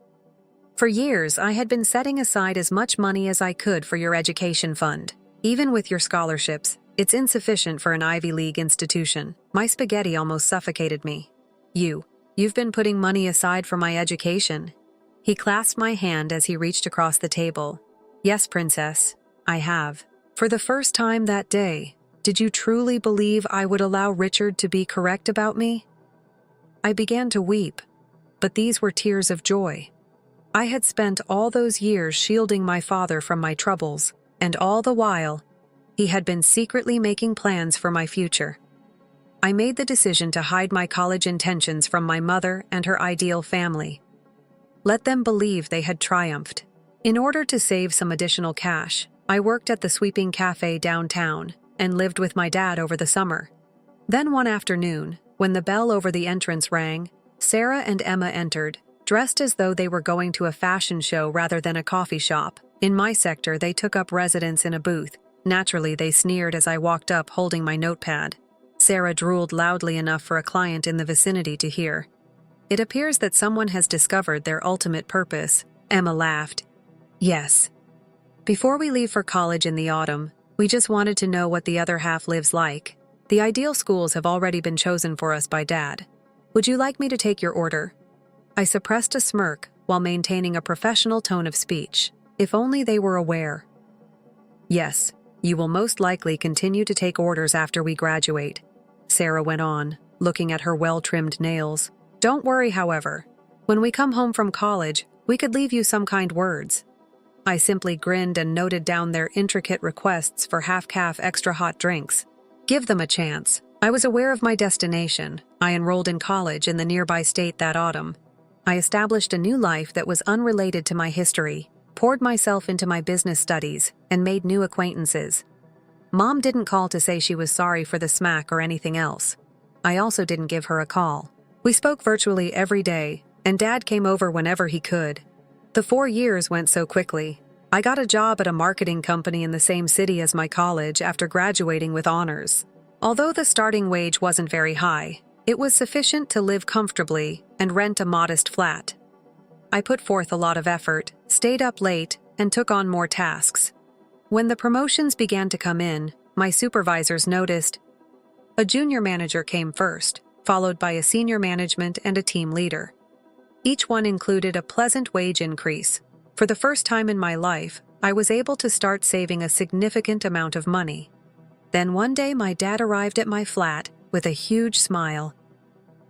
For years, I had been setting aside as much money as I could for your education fund. Even with your scholarships, it's insufficient for an Ivy League institution. My spaghetti almost suffocated me. You've been putting money aside for my education." He clasped my hand as he reached across the table. "Yes, Princess, I have. For the first time that day, did you truly believe I would allow Richard to be correct about me?" I began to weep, but these were tears of joy. I had spent all those years shielding my father from my troubles, and all the while, he had been secretly making plans for my future. I made the decision to hide my college intentions from my mother and her ideal family. Let them believe they had triumphed. In order to save some additional cash, I worked at the sweeping cafe downtown and lived with my dad over the summer. Then one afternoon, when the bell over the entrance rang, Sarah and Emma entered, dressed as though they were going to a fashion show rather than a coffee shop. In my sector, they took up residence in a booth. Naturally, they sneered as I walked up holding my notepad. Sarah drooled loudly enough for a client in the vicinity to hear. "It appears that someone has discovered their ultimate purpose." Emma laughed. "Yes. Before we leave for college in the autumn, we just wanted to know what the other half lives like. The ideal schools have already been chosen for us by Dad. Would you like me to take your order?" I suppressed a smirk while maintaining a professional tone of speech. If only they were aware. "Yes, you will most likely continue to take orders after we graduate," Sarah went on, looking at her well-trimmed nails. "Don't worry, however. When we come home from college, we could leave you some kind words." I simply grinned and noted down their intricate requests for half-calf extra hot drinks. Give them a chance. I was aware of my destination. I enrolled in college in the nearby state that autumn. I established a new life that was unrelated to my history, poured myself into my business studies, and made new acquaintances. Mom didn't call to say she was sorry for the smack or anything else. I also didn't give her a call. We spoke virtually every day, and Dad came over whenever he could. The 4 years went so quickly. I got a job at a marketing company in the same city as my college after graduating with honors. Although the starting wage wasn't very high, it was sufficient to live comfortably and rent a modest flat. I put forth a lot of effort, stayed up late, and took on more tasks. When the promotions began to come in, my supervisors noticed. A junior manager came first, followed by a senior management and a team leader. Each one included a pleasant wage increase. For the first time in my life, I was able to start saving a significant amount of money. Then one day my dad arrived at my flat with a huge smile.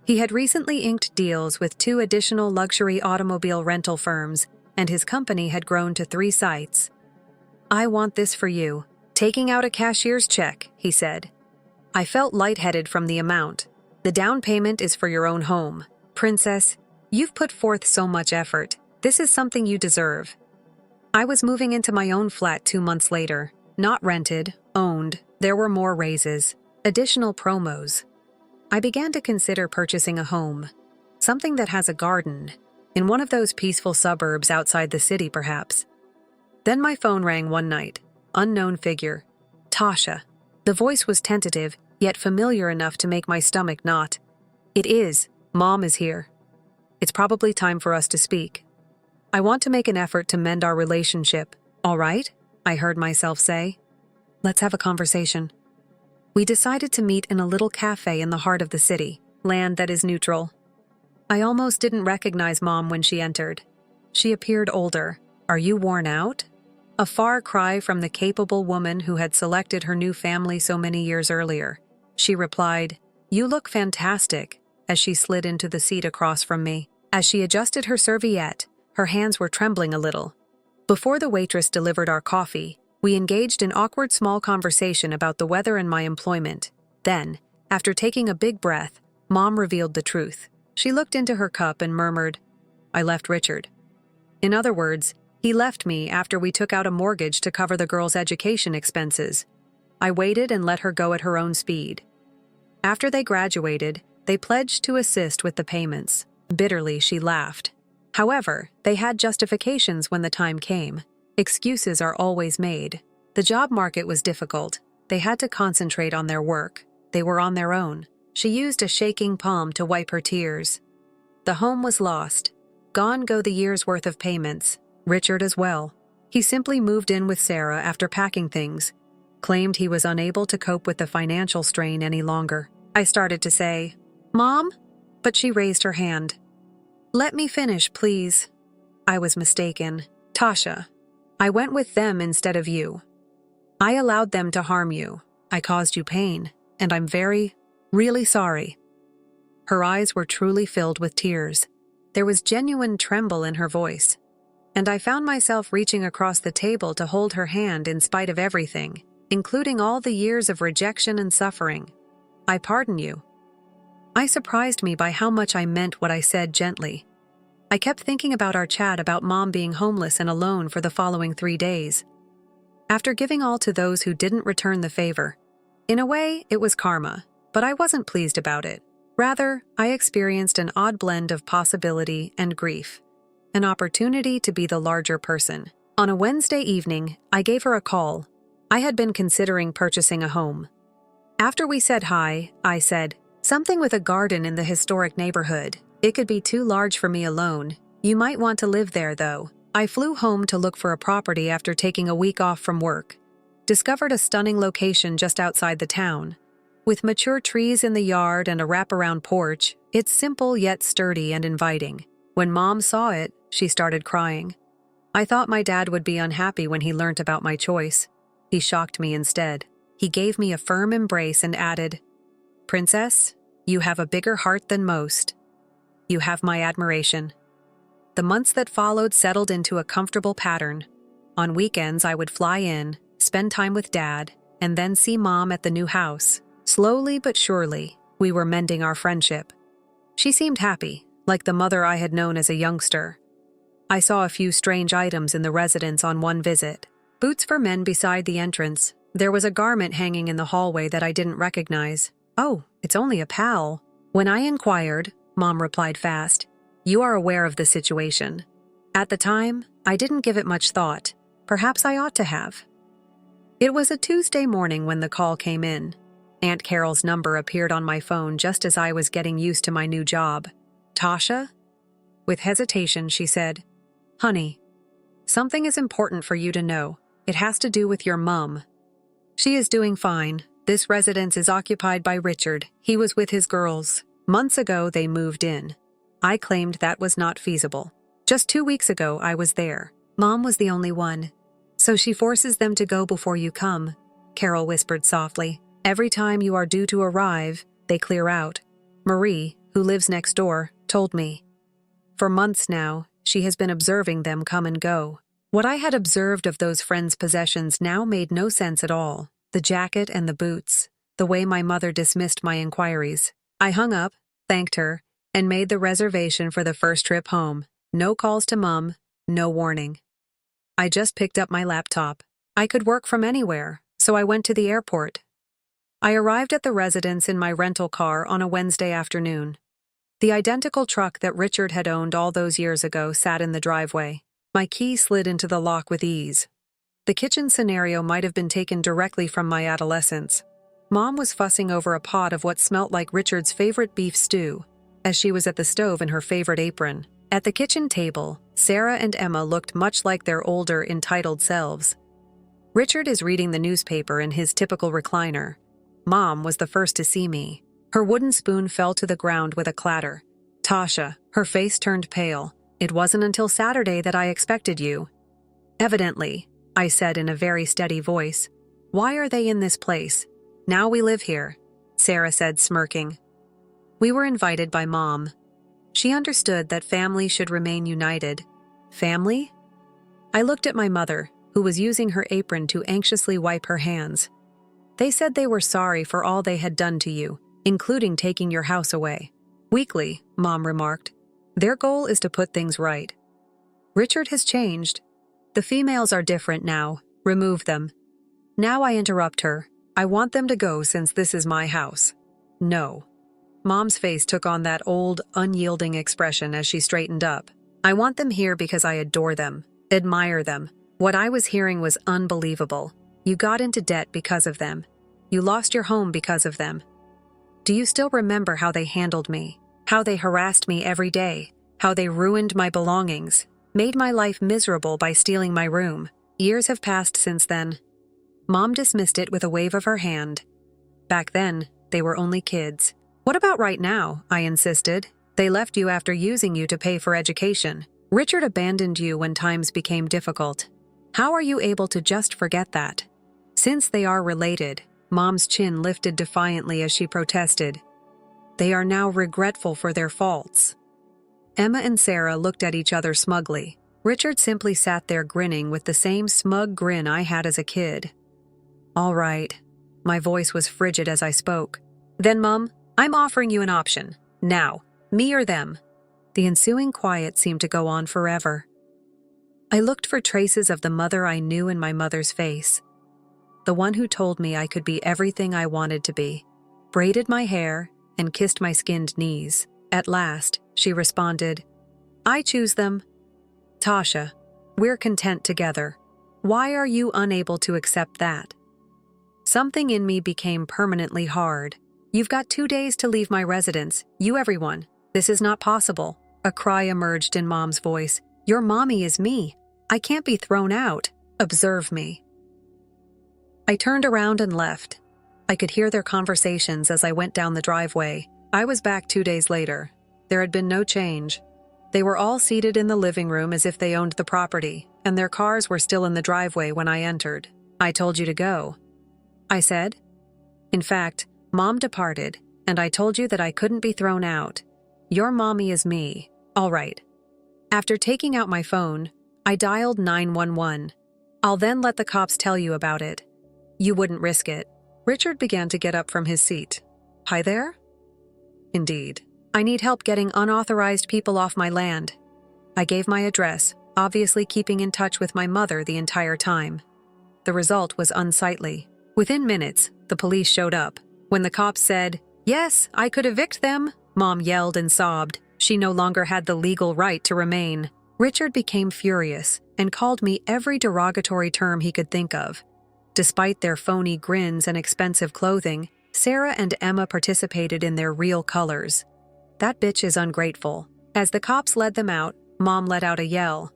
He had recently inked deals with 2 additional luxury automobile rental firms, and his company had grown to 3 sites. "I want this for you." Taking out a cashier's check, he said. I felt lightheaded from the amount. "The down payment is for your own home. Princess, you've put forth so much effort. This is something you deserve." I was moving into my own flat 2 months later. Not rented, owned. There were more raises, additional promos. I began to consider purchasing a home. Something that has a garden, in one of those peaceful suburbs outside the city perhaps. Then my phone rang one night. Unknown figure. Tasha. The voice was tentative, yet familiar enough to make my stomach knot. "It is. Mom is here. It's probably time for us to speak. I want to make an effort to mend our relationship. All right?" I heard myself say. "Let's have a conversation." We decided to meet in a little cafe in the heart of the city, land that is neutral. I almost didn't recognize Mom when she entered. She appeared older. "Are you worn out?" A far cry from the capable woman who had selected her new family so many years earlier. She replied, "You look fantastic," as she slid into the seat across from me. As she adjusted her serviette, her hands were trembling a little. Before the waitress delivered our coffee, we engaged in awkward small conversation about the weather and my employment. Then, after taking a big breath, Mom revealed the truth. She looked into her cup and murmured, "I left Richard." In other words, he left me after we took out a mortgage to cover the girls' education expenses. I waited and let her go at her own speed. After they graduated, they pledged to assist with the payments. Bitterly, she laughed. However, they had justifications when the time came. Excuses are always made. The job market was difficult. They had to concentrate on their work. They were on their own. She used a shaking palm to wipe her tears. The home was lost. Gone go the year's worth of payments. Richard as well. He simply moved in with Sarah after packing things. Claimed he was unable to cope with the financial strain any longer. I started to say, "Mom?" But she raised her hand. "Let me finish, please." I was mistaken. "Tasha, I went with them instead of you. I allowed them to harm you. I caused you pain, and I'm really sorry." Her eyes were truly filled with tears. There was genuine tremble in her voice. And I found myself reaching across the table to hold her hand in spite of everything, including all the years of rejection and suffering. "I pardon you." I surprised me by how much I meant what I said gently. I kept thinking about our chat about Mom being homeless and alone for the following 3 days. After giving all to those who didn't return the favor. In a way, it was karma, but I wasn't pleased about it. Rather, I experienced an odd blend of possibility and grief. An opportunity to be the larger person. On a Wednesday evening, I gave her a call. I had been considering purchasing a home. After we said hi, I said, "Something with a garden in the historic neighborhood. It could be too large for me alone. You might want to live there, though." I flew home to look for a property after taking a week off from work. Discovered a stunning location just outside the town. With mature trees in the yard and a wraparound porch, it's simple yet sturdy and inviting. When Mom saw it, she started crying. I thought my dad would be unhappy when he learnt about my choice. He shocked me instead. He gave me a firm embrace and added, "Princess, you have a bigger heart than most. You have my admiration." The months that followed settled into a comfortable pattern. On weekends, I would fly in, spend time with Dad, and then see Mom at the new house. Slowly but surely, we were mending our friendship. She seemed happy, like the mother I had known as a youngster. I saw a few strange items in the residence on one visit. Boots for men beside the entrance. There was a garment hanging in the hallway that I didn't recognize. "Oh, it's only a pal." When I inquired, Mom replied fast, "You are aware of the situation." At the time, I didn't give it much thought. Perhaps I ought to have. It was a Tuesday morning when the call came in. Aunt Carol's number appeared on my phone just as I was getting used to my new job. "Tasha?" With hesitation, she said, "Honey, something is important for you to know. It has to do with your mum." "She is doing fine. This residence is occupied by Richard. He was with his girls. Months ago, they moved in. I claimed that was not feasible. Just 2 weeks ago, I was there. Mom was the only one. So she forces them to go before you come," Carol whispered softly. "Every time you are due to arrive, they clear out. Marie, who lives next door, told me. For months now, she has been observing them come and go." What I had observed of those friends' possessions now made no sense at all. The jacket and the boots, the way my mother dismissed my inquiries. I hung up, thanked her, and made the reservation for the first trip home. No calls to Mum, no warning. I just picked up my laptop. I could work from anywhere, so I went to the airport. I arrived at the residence in my rental car on a Wednesday afternoon. The identical truck that Richard had owned all those years ago sat in the driveway. My key slid into the lock with ease. The kitchen scenario might have been taken directly from my adolescence. Mom was fussing over a pot of what smelt like Richard's favorite beef stew, as she was at the stove in her favorite apron. At the kitchen table, Sarah and Emma looked much like their older, entitled selves. Richard is reading the newspaper in his typical recliner. Mom was the first to see me. Her wooden spoon fell to the ground with a clatter. "Tasha," her face turned pale. "It wasn't until Saturday that I expected you." "Evidently," I said in a very steady voice. "Why are they in this place?" "Now we live here," Sarah said, smirking. "We were invited by Mom. She understood that family should remain united." "Family?" I looked at my mother, who was using her apron to anxiously wipe her hands. "They said they were sorry for all they had done to you, including taking your house away." Weakly, Mom remarked. "Their goal is to put things right. Richard has changed. The females are different now. Remove them." Now I interrupt her. "I want them to go since this is my house." "No." Mom's face took on that old, unyielding expression as she straightened up. "I want them here because I adore them, admire them. What I was hearing was unbelievable. You got into debt because of them. You lost your home because of them. Do you still remember how they handled me? How they harassed me every day? How they ruined my belongings? Made my life miserable by stealing my room? Years have passed since then." Mom dismissed it with a wave of her hand. "Back then, they were only kids." "What about right now?" I insisted. "They left you after using you to pay for education. Richard abandoned you when times became difficult. How are you able to just forget that?" "Since they are related," Mom's chin lifted defiantly as she protested. "They are now regretful for their faults." Emma and Sarah looked at each other smugly. Richard simply sat there grinning with the same smug grin I had as a kid. "All right." My voice was frigid as I spoke. "Then, Mum, I'm offering you an option. Now, me or them." The ensuing quiet seemed to go on forever. I looked for traces of the mother I knew in my mother's face. The one who told me I could be everything I wanted to be, braided my hair, and kissed my skinned knees. At last, she responded, "I choose them." "Tasha, we're content together. Why are you unable to accept that?" Something in me became permanently hard. "You've got 2 days to leave my residence, you everyone. This is not possible." A cry emerged in Mom's voice. "Your mommy is me. I can't be thrown out. Observe me." I turned around and left. I could hear their conversations as I went down the driveway. I was back 2 days later. There had been no change. They were all seated in the living room as if they owned the property, and their cars were still in the driveway when I entered. "I told you to go," I said. "In fact, Mom departed, and I told you that I couldn't be thrown out. Your mommy is me. All right." After taking out my phone, I dialed 911. "I'll then let the cops tell you about it. You wouldn't risk it." Richard began to get up from his seat. "Hi there?" "Indeed." I need help getting unauthorized people off my land. I gave my address, obviously keeping in touch with my mother the entire time. The result was unsightly. Within minutes, the police showed up. When the cops said, "Yes, I could evict them," Mom yelled and sobbed. She no longer had the legal right to remain. Richard became furious and called me every derogatory term he could think of. Despite their phony grins and expensive clothing, Sarah and Emma participated in their real colors. "That bitch is ungrateful." As the cops led them out, Mom let out a yell.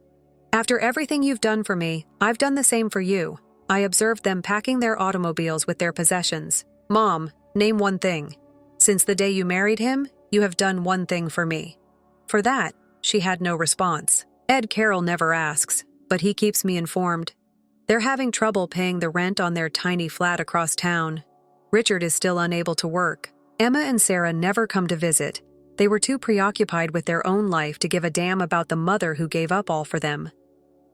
"After everything you've done for me, I've done the same for you." I observed them packing their automobiles with their possessions. "Mom, name one thing. Since the day you married him, you have done one thing for me." For that, she had no response. Ed Carroll never asks, but he keeps me informed. They're having trouble paying the rent on their tiny flat across town. Richard is still unable to work. Emma and Sarah never come to visit. They were too preoccupied with their own life to give a damn about the mother who gave up all for them.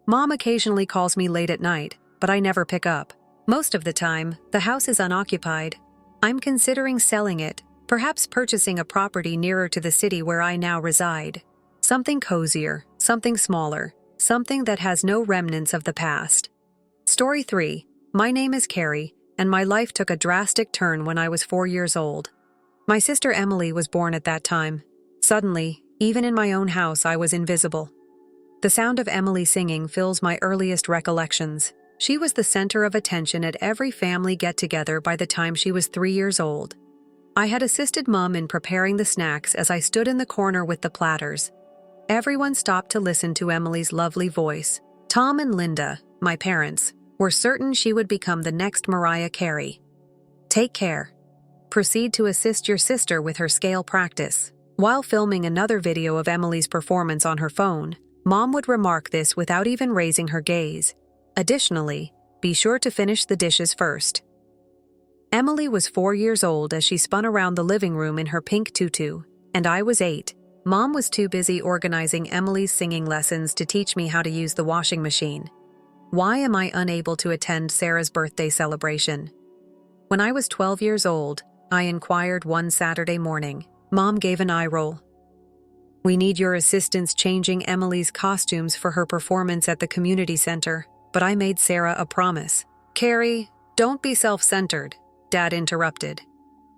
Mom occasionally calls me late at night, but I never pick up. Most of the time, the house is unoccupied. I'm considering selling it, perhaps purchasing a property nearer to the city where I now reside. Something cozier, something smaller, something that has no remnants of the past. Story 3. My name is Carrie, and my life took a drastic turn when I was 4 years old. My sister Emily was born at that time. Suddenly, even in my own house, I was invisible. The sound of Emily singing fills my earliest recollections. She was the center of attention at every family get-together by the time she was 3 years old. I had assisted Mom in preparing the snacks as I stood in the corner with the platters. Everyone stopped to listen to Emily's lovely voice. Tom and Linda, my parents, were certain she would become the next Mariah Carey. "Take care. Proceed to assist your sister with her scale practice." While filming another video of Emily's performance on her phone, Mom would remark this without even raising her gaze. Additionally, be sure to finish the dishes first. Emily was 4 years old as she spun around the living room in her pink tutu, and I was 8. Mom was too busy organizing Emily's singing lessons to teach me how to use the washing machine. Why am I unable to attend Sarah's birthday celebration? When I was 12 years old, I inquired one Saturday morning. Mom gave an eye roll. "We need your assistance changing Emily's costumes for her performance at the community center." But I made Sarah a promise. "Carrie, don't be self-centered," Dad interrupted.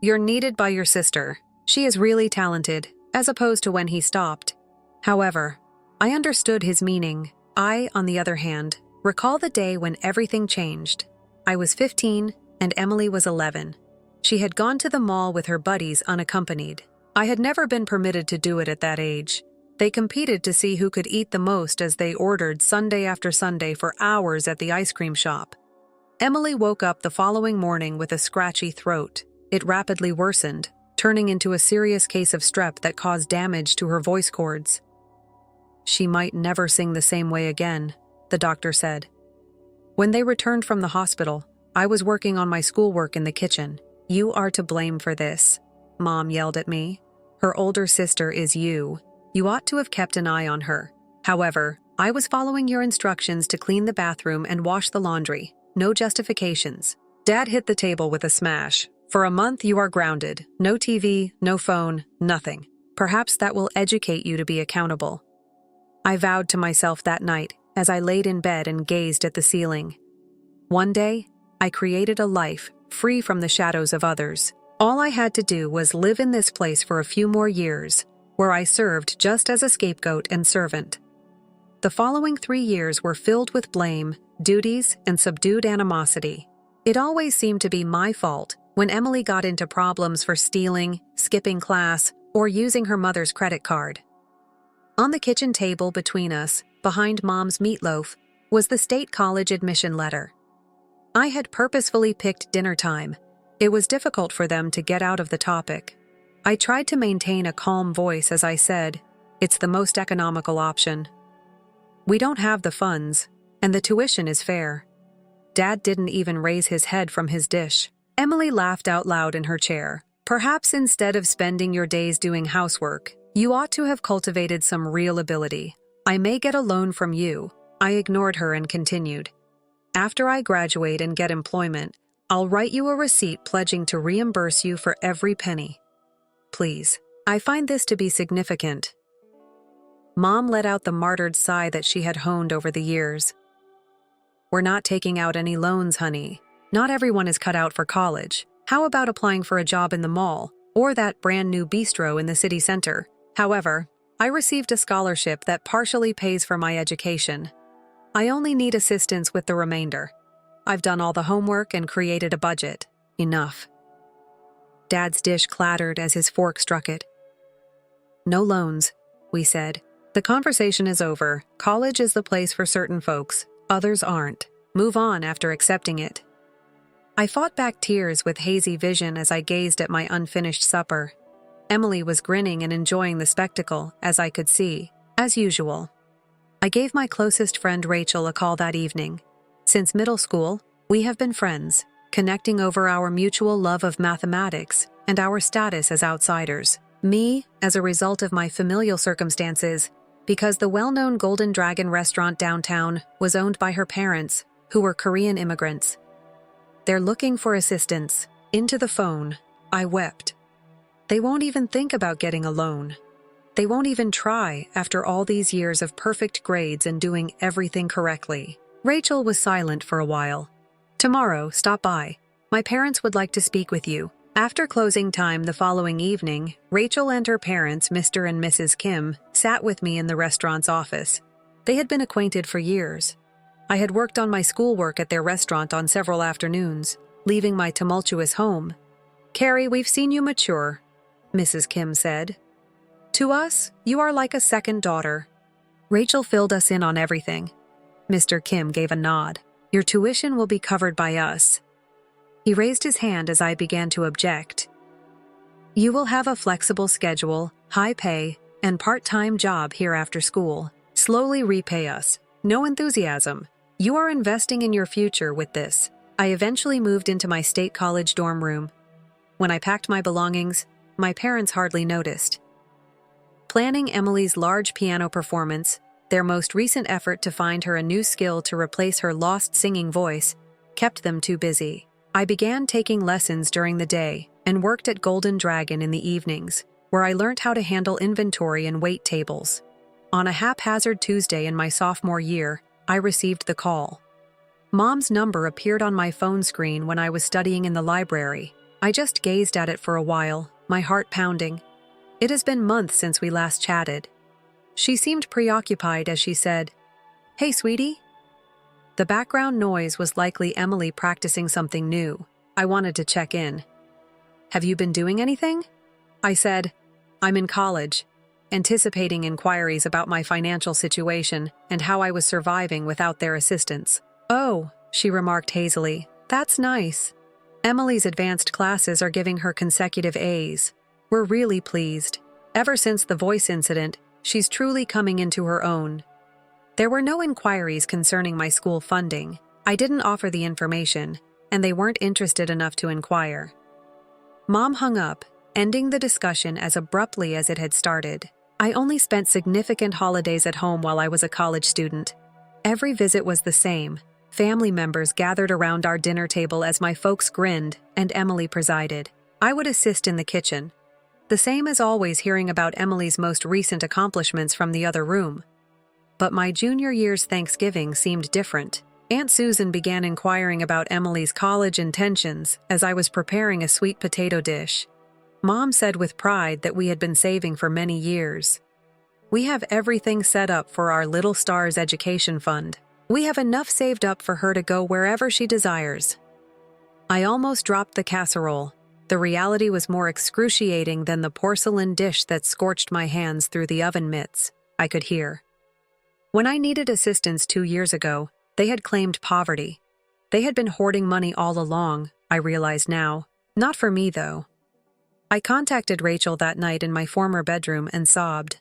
"You're needed by your sister. She is really talented," as opposed to when he stopped. However, I understood his meaning. I, on the other hand, recall the day when everything changed. I was 15 and Emily was 11. She had gone to the mall with her buddies unaccompanied. I had never been permitted to do it at that age. They competed to see who could eat the most as they ordered Sunday after Sunday for hours at the ice cream shop. Emily woke up the following morning with a scratchy throat. It rapidly worsened, turning into a serious case of strep that caused damage to her voice cords. "She might never sing the same way again," the doctor said. When they returned from the hospital, I was working on my schoolwork in the kitchen. "You are to blame for this," Mom yelled at me. "Her older sister is you. You ought to have kept an eye on her. However, I was following your instructions to clean the bathroom and wash the laundry. No justifications." Dad hit the table with a smash. "For a month you are grounded. No TV, no phone, nothing. Perhaps that will educate you to be accountable." I vowed to myself that night as I laid in bed and gazed at the ceiling. One day, I created a life free from the shadows of others. All I had to do was live in this place for a few more years, where I served just as a scapegoat and servant. The following 3 years were filled with blame, duties, and subdued animosity. It always seemed to be my fault when Emily got into problems for stealing, skipping class, or using her mother's credit card. On the kitchen table between us, behind Mom's meatloaf, was the state college admission letter. I had purposefully picked dinner time. It was difficult for them to get out of the topic. I tried to maintain a calm voice as I said, "It's the most economical option. We don't have the funds, and the tuition is fair." Dad didn't even raise his head from his dish. Emily laughed out loud in her chair. "Perhaps instead of spending your days doing housework, you ought to have cultivated some real ability. I may get a loan from you." I ignored her and continued. "After I graduate and get employment, I'll write you a receipt pledging to reimburse you for every penny. Please." I find this to be significant. Mom let out the martyred sigh that she had honed over the years. We're not taking out any loans, honey. Not everyone is cut out for college. How about applying for a job in the mall, or that brand new bistro in the city center? However, I received a scholarship that partially pays for my education. I only need assistance with the remainder. I've done all the homework and created a budget. Enough. Dad's dish clattered as his fork struck it. No loans, we said. The conversation is over. College is the place for certain folks. Others aren't. Move on after accepting it. I fought back tears with hazy vision as I gazed at my unfinished supper. Emily was grinning and enjoying the spectacle, as I could see, as usual. I gave my closest friend Rachel a call that evening. Since middle school, we have been friends, connecting over our mutual love of mathematics and our status as outsiders. Me, as a result of my familial circumstances, because the well-known Golden Dragon restaurant downtown was owned by her parents, who were Korean immigrants. They're looking for assistance. Into the phone, I wept. They won't even think about getting a loan. They won't even try after all these years of perfect grades and doing everything correctly. Rachel was silent for a while. Tomorrow, stop by. My parents would like to speak with you. After closing time the following evening, Rachel and her parents, Mr. and Mrs. Kim, sat with me in the restaurant's office. They had been acquainted for years. I had worked on my schoolwork at their restaurant on several afternoons, leaving my tumultuous home. "Carrie, we've seen you mature," Mrs. Kim said. "To us, you are like a second daughter." Rachel filled us in on everything. Mr. Kim gave a nod. "Your tuition will be covered by us." He raised his hand as I began to object. "You will have a flexible schedule, high pay, and part-time job here after school. Slowly repay us. No enthusiasm. You are investing in your future with this." I eventually moved into my state college dorm room. When I packed my belongings, my parents hardly noticed. Planning Emily's large piano performance, their most recent effort to find her a new skill to replace her lost singing voice, kept them too busy. I began taking lessons during the day and worked at Golden Dragon in the evenings, where I learned how to handle inventory and wait tables. On a haphazard Tuesday in my sophomore year, I received the call. Mom's number appeared on my phone screen when I was studying in the library. I just gazed at it for a while, my heart pounding. It has been months since we last chatted. She seemed preoccupied as she said, "Hey, sweetie?" The background noise was likely Emily practicing something new. I wanted to check in. "Have you been doing anything?" I said, "I'm in college," anticipating inquiries about my financial situation and how I was surviving without their assistance. "Oh," she remarked hazily, "that's nice. Emily's advanced classes are giving her consecutive A's. We're really pleased. Ever since the voice incident, she's truly coming into her own." There were no inquiries concerning my school funding. I didn't offer the information, and they weren't interested enough to inquire. Mom hung up, ending the discussion as abruptly as it had started. I only spent significant holidays at home while I was a college student. Every visit was the same. Family members gathered around our dinner table as my folks grinned and Emily presided. I would assist in the kitchen. The same as always, hearing about Emily's most recent accomplishments from the other room. But my junior year's Thanksgiving seemed different. Aunt Susan began inquiring about Emily's college intentions as I was preparing a sweet potato dish. Mom said with pride that we had been saving for many years. "We have everything set up for our little star's education fund. We have enough saved up for her to go wherever she desires." I almost dropped the casserole. The reality was more excruciating than the porcelain dish that scorched my hands through the oven mitts. I could hear. When I needed assistance 2 years ago, they had claimed poverty. They had been hoarding money all along, I realize now. Not for me, though. I contacted Rachel that night in my former bedroom and sobbed.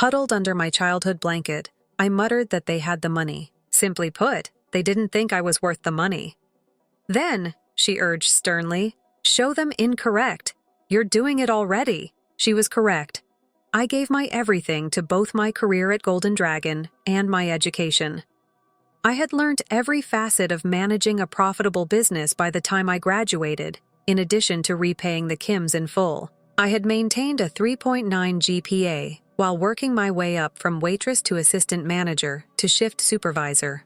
Huddled under my childhood blanket, I muttered that they had the money. Simply put, they didn't think I was worth the money. "Then," she urged sternly, "show them incorrect. You're doing it already." She was correct. I gave my everything to both my career at Golden Dragon and my education. I had learned every facet of managing a profitable business by the time I graduated, in addition to repaying the Kims in full. I had maintained a 3.9 GPA while working my way up from waitress to assistant manager to shift supervisor.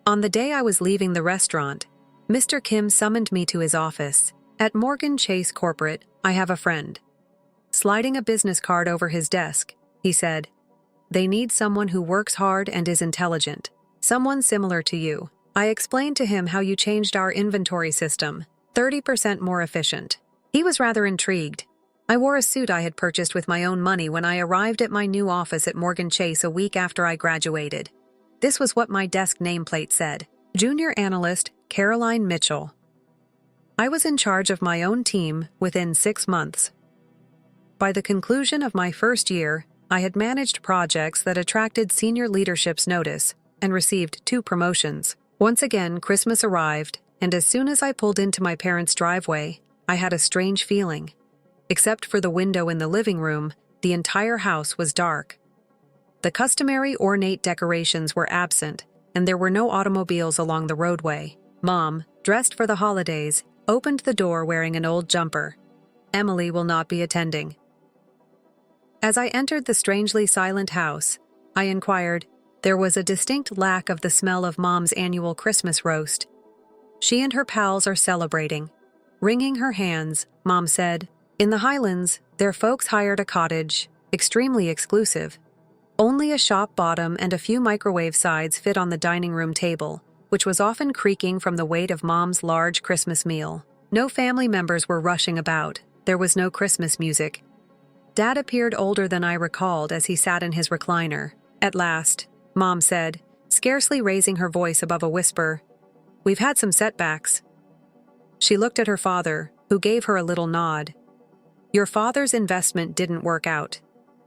On the day I was leaving the restaurant, Mr. Kim summoned me to his office. At Morgan Chase Corporate, I have a friend. Sliding a business card over his desk, he said, "They need someone who works hard and is intelligent. Someone similar to you." I explained to him how you changed our inventory system, 30% more efficient. He was rather intrigued. I wore a suit I had purchased with my own money when I arrived at my new office at Morgan Chase a week after I graduated. This was what my desk nameplate said: Junior Analyst Caroline Mitchell. I was in charge of my own team within 6 months. By the conclusion of my first year, I had managed projects that attracted senior leadership's notice and received 2 promotions. Once again, Christmas arrived, and as soon as I pulled into my parents' driveway, I had a strange feeling. Except for the window in the living room, the entire house was dark. The customary ornate decorations were absent, and there were no automobiles along the roadway. Mom, dressed for the holidays, opened the door wearing an old jumper. Emily will not be attending. As I entered the strangely silent house, I inquired. There was a distinct lack of the smell of Mom's annual Christmas roast. She and her pals are celebrating. Wringing her hands, Mom said, "In the Highlands, their folks hired a cottage, extremely exclusive. Only a shop bottom and a few microwave sides fit on the dining room table, which was often creaking from the weight of Mom's large Christmas meal. No family members were rushing about. There was no Christmas music." Dad appeared older than I recalled as he sat in his recliner. At last, Mom said, scarcely raising her voice above a whisper, "We've had some setbacks." She looked at her father, who gave her a little nod. "Your father's investment didn't work out.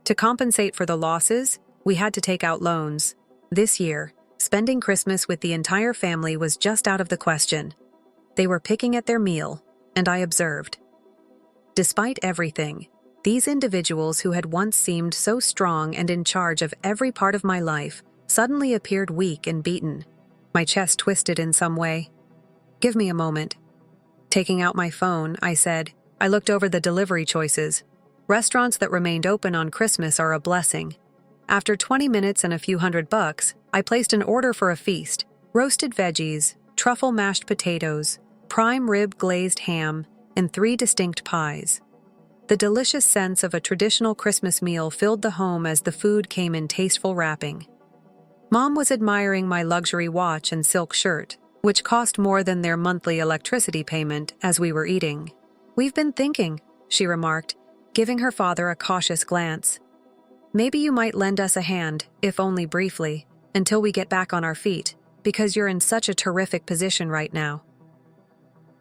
To compensate for the losses, we had to take out loans. This year, spending Christmas with the entire family was just out of the question. They were picking at their meal, and I observed. Despite everything, these individuals who had once seemed so strong and in charge of every part of my life suddenly appeared weak and beaten. My chest twisted in some way. "Give me a moment." Taking out my phone, I said, I looked over the delivery choices. Restaurants that remained open on Christmas are a blessing. After 20 minutes and a few $100, I placed an order for a feast: roasted veggies, truffle mashed potatoes, prime rib glazed ham, and 3 distinct pies. The delicious sense of a traditional Christmas meal filled the home as the food came in tasteful wrapping. Mom was admiring my luxury watch and silk shirt, which cost more than their monthly electricity payment as we were eating. "We've been thinking," she remarked, giving her father a cautious glance. "Maybe you might lend us a hand, if only briefly, until we get back on our feet, because you're in such a terrific position right now."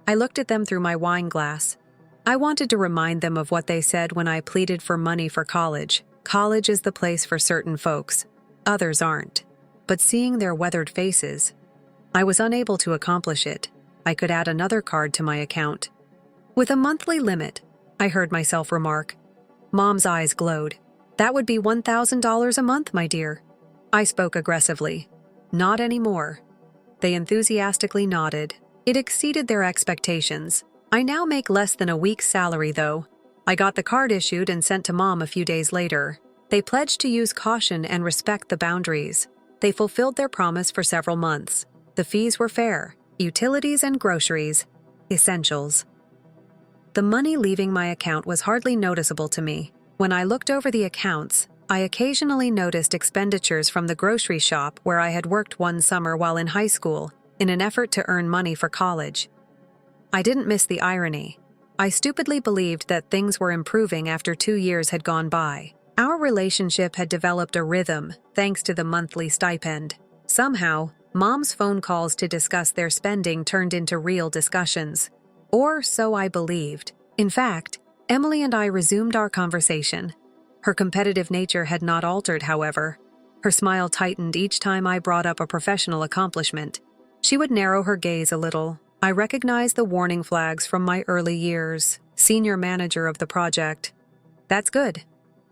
I looked at them through my wine glass. I wanted to remind them of what they said when I pleaded for money for college. College is the place for certain folks. Others aren't. But seeing their weathered faces, I was unable to accomplish it. I could add another card to my account. "With a monthly limit," I heard myself remark. Mom's eyes glowed. "That would be $1,000 a month, my dear." I spoke aggressively. "Not anymore." They enthusiastically nodded. It exceeded their expectations. I now make less than a week's salary, though. I got the card issued and sent to Mom a few days later. They pledged to use caution and respect the boundaries. They fulfilled their promise for several months. The fees were fair: utilities and groceries, essentials. The money leaving my account was hardly noticeable to me. When I looked over the accounts, I occasionally noticed expenditures from the grocery shop where I had worked one summer while in high school, in an effort to earn money for college. I didn't miss the irony. I stupidly believed that things were improving after 2 years had gone by. Our relationship had developed a rhythm thanks to the monthly stipend. Somehow, Mom's phone calls to discuss their spending turned into real discussions. Or so I believed. In fact, Emily and I resumed our conversation. Her competitive nature had not altered, however. Her smile tightened each time I brought up a professional accomplishment. She would narrow her gaze a little. I recognized the warning flags from my early years. Senior manager of the project. "That's good."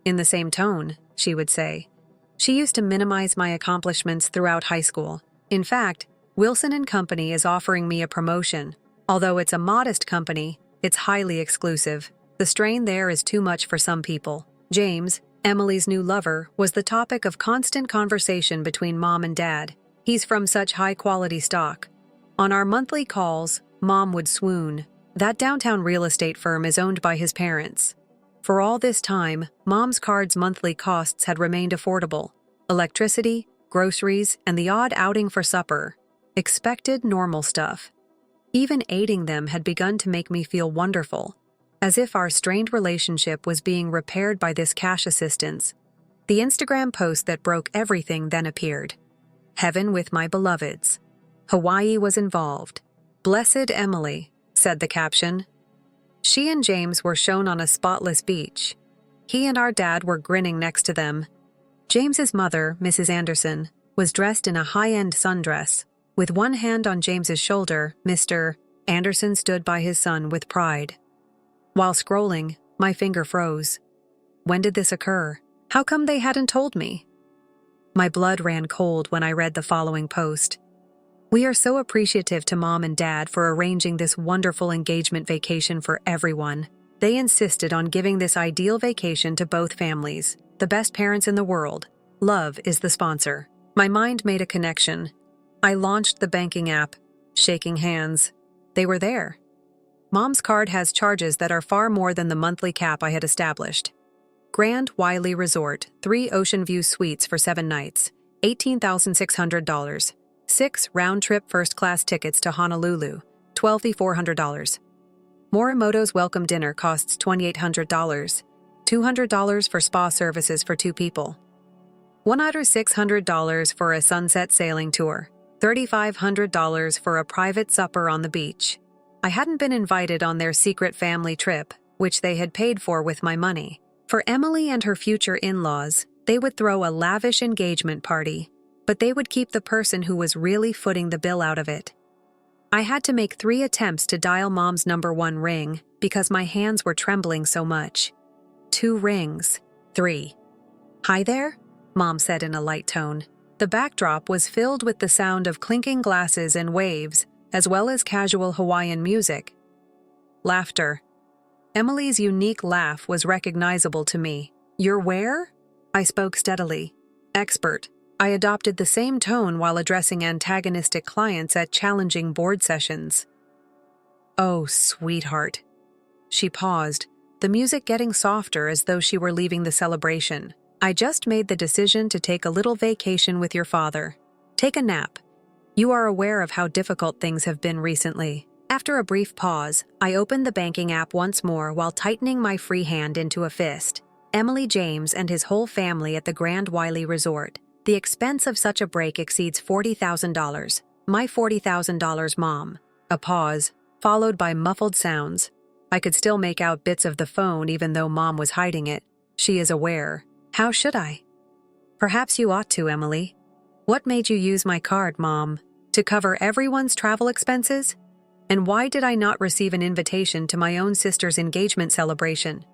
In the same tone, she would say. She used to minimize my accomplishments throughout high school. In fact, Wilson & Company is offering me a promotion. Although it's a modest company, it's highly exclusive. The strain there is too much for some people. James, Emily's new lover, was the topic of constant conversation between Mom and Dad. He's from such high-quality stock. On our monthly calls, Mom would swoon. That downtown real estate firm is owned by his parents. For all this time, Mom's card's monthly costs had remained affordable. Electricity, groceries, and the odd outing for supper. Expected normal stuff. Even aiding them had begun to make me feel wonderful, as if our strained relationship was being repaired by this cash assistance. The Instagram post that broke everything then appeared. Heaven with my beloveds. Hawaii was involved. Blessed Emily, said the caption. She and James were shown on a spotless beach. He and our dad were grinning next to them. James's mother, Mrs. Anderson, was dressed in a high-end sundress. With one hand on James's shoulder, Mr. Anderson stood by his son with pride. While scrolling, my finger froze. When did this occur? How come they hadn't told me? My blood ran cold when I read the following post. We are so appreciative to Mom and Dad for arranging this wonderful engagement vacation for everyone. They insisted on giving this ideal vacation to both families, the best parents in the world. Love is the sponsor. My mind made a connection. I launched the banking app, shaking hands. They were there. Mom's card has charges that are far more than the monthly cap I had established. Grand Wiley Resort, 3 Ocean View Suites for 7 nights, $18,600. 6 round-trip first-class tickets to Honolulu, $12,400. Morimoto's welcome dinner costs $2,800, $200 for spa services for 2 people. $1,600 for a sunset sailing tour, $3,500 for a private supper on the beach. I hadn't been invited on their secret family trip, which they had paid for with my money. For Emily and her future in-laws, they would throw a lavish engagement party, but they would keep the person who was really footing the bill out of it. I had to make 3 attempts to dial Mom's number 1 ring because my hands were trembling so much. 2 rings. 3. Hi there, Mom said in a light tone. The backdrop was filled with the sound of clinking glasses and waves, as well as casual Hawaiian music. Laughter. Emily's unique laugh was recognizable to me. You're where? I spoke steadily. Expert. I adopted the same tone while addressing antagonistic clients at challenging board sessions. Oh, sweetheart. She paused, the music getting softer as though she were leaving the celebration. I just made the decision to take a little vacation with your father. Take a nap. You are aware of how difficult things have been recently. After a brief pause, I opened the banking app once more while tightening my free hand into a fist. Emily James and his whole family at the Grand Wiley Resort. The expense of such a break exceeds $40,000. My $40,000, Mom. A pause, followed by muffled sounds. I could still make out bits of the phone even though Mom was hiding it. She is aware. How should I? Perhaps you ought to, Emily. What made you use my card, Mom? To cover everyone's travel expenses? And why did I not receive an invitation to my own sister's engagement celebration?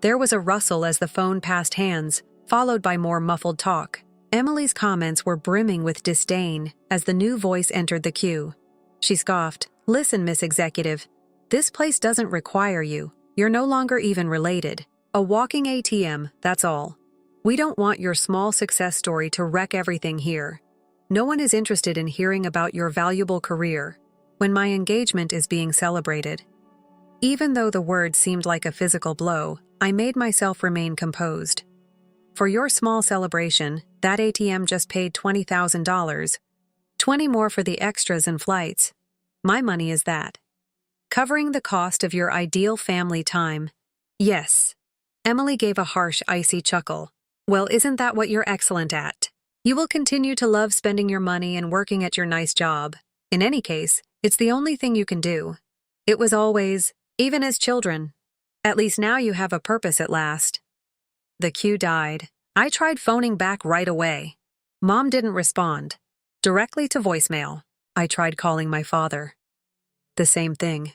There was a rustle as the phone passed hands, followed by more muffled talk. Emily's comments were brimming with disdain as the new voice entered the queue. She scoffed. Listen, Miss Executive. This place doesn't require you. You're no longer even related. A walking ATM, that's all. We don't want your small success story to wreck everything here. No one is interested in hearing about your valuable career when my engagement is being celebrated. Even though the word seemed like a physical blow, I made myself remain composed. For your small celebration, that ATM just paid $20,000. 20 more for the extras and flights. My money is that. Covering the cost of your ideal family time. Yes. Emily gave a harsh, icy chuckle. Well, isn't that what you're excellent at? You will continue to love spending your money and working at your nice job. In any case, it's the only thing you can do. It was always, even as children. At least now you have a purpose at last. The queue died. I tried phoning back right away. Mom didn't respond. Directly to voicemail. I tried calling my father. The same thing.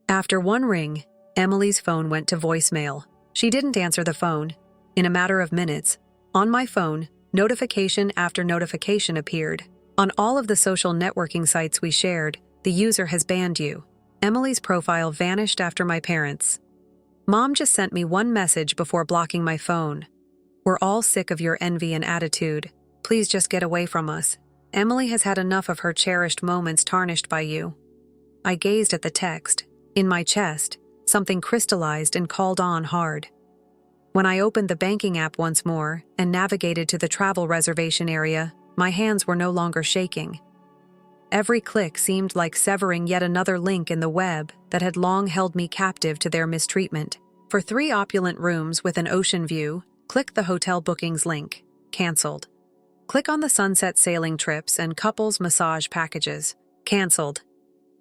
After 1 ring, Emily's phone went to voicemail. She didn't answer the phone. In a matter of minutes, on my phone, notification after notification appeared. On all of the social networking sites we shared, the user has banned you. Emily's profile vanished after my parents. Mom just sent me one message before blocking my phone. We're all sick of your envy and attitude. Please just get away from us. Emily has had enough of her cherished moments tarnished by you. I gazed at the text. In my chest, something crystallized and called on hard. When I opened the banking app once more and navigated to the travel reservation area, my hands were no longer shaking. Every click seemed like severing yet another link in the web that had long held me captive to their mistreatment. For 3 opulent rooms with an ocean view, click the hotel bookings link. Cancelled. Click on the sunset sailing trips and couples massage packages. Cancelled.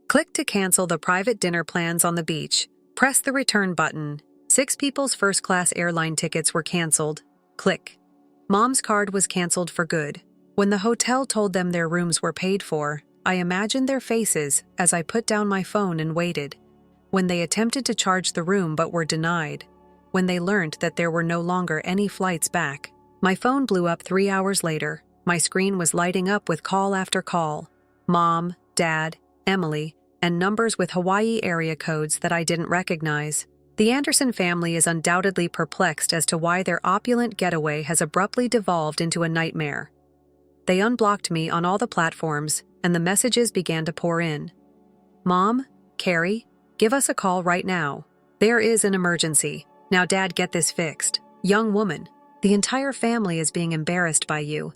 Click to cancel the private dinner plans on the beach. Press the return button. 6 people's first-class airline tickets were cancelled. Click. Mom's card was cancelled for good. When the hotel told them their rooms were paid for, I imagined their faces as I put down my phone and waited. When they attempted to charge the room but were denied. When they learned that there were no longer any flights back. My phone blew up 3 hours later. My screen was lighting up with call after call. Mom, Dad, Emily, and numbers with Hawaii area codes that I didn't recognize. The Anderson family is undoubtedly perplexed as to why their opulent getaway has abruptly devolved into a nightmare. They unblocked me on all the platforms, and the messages began to pour in. Mom, Carrie, give us a call right now. There is an emergency. Now Dad, get this fixed. Young woman, the entire family is being embarrassed by you.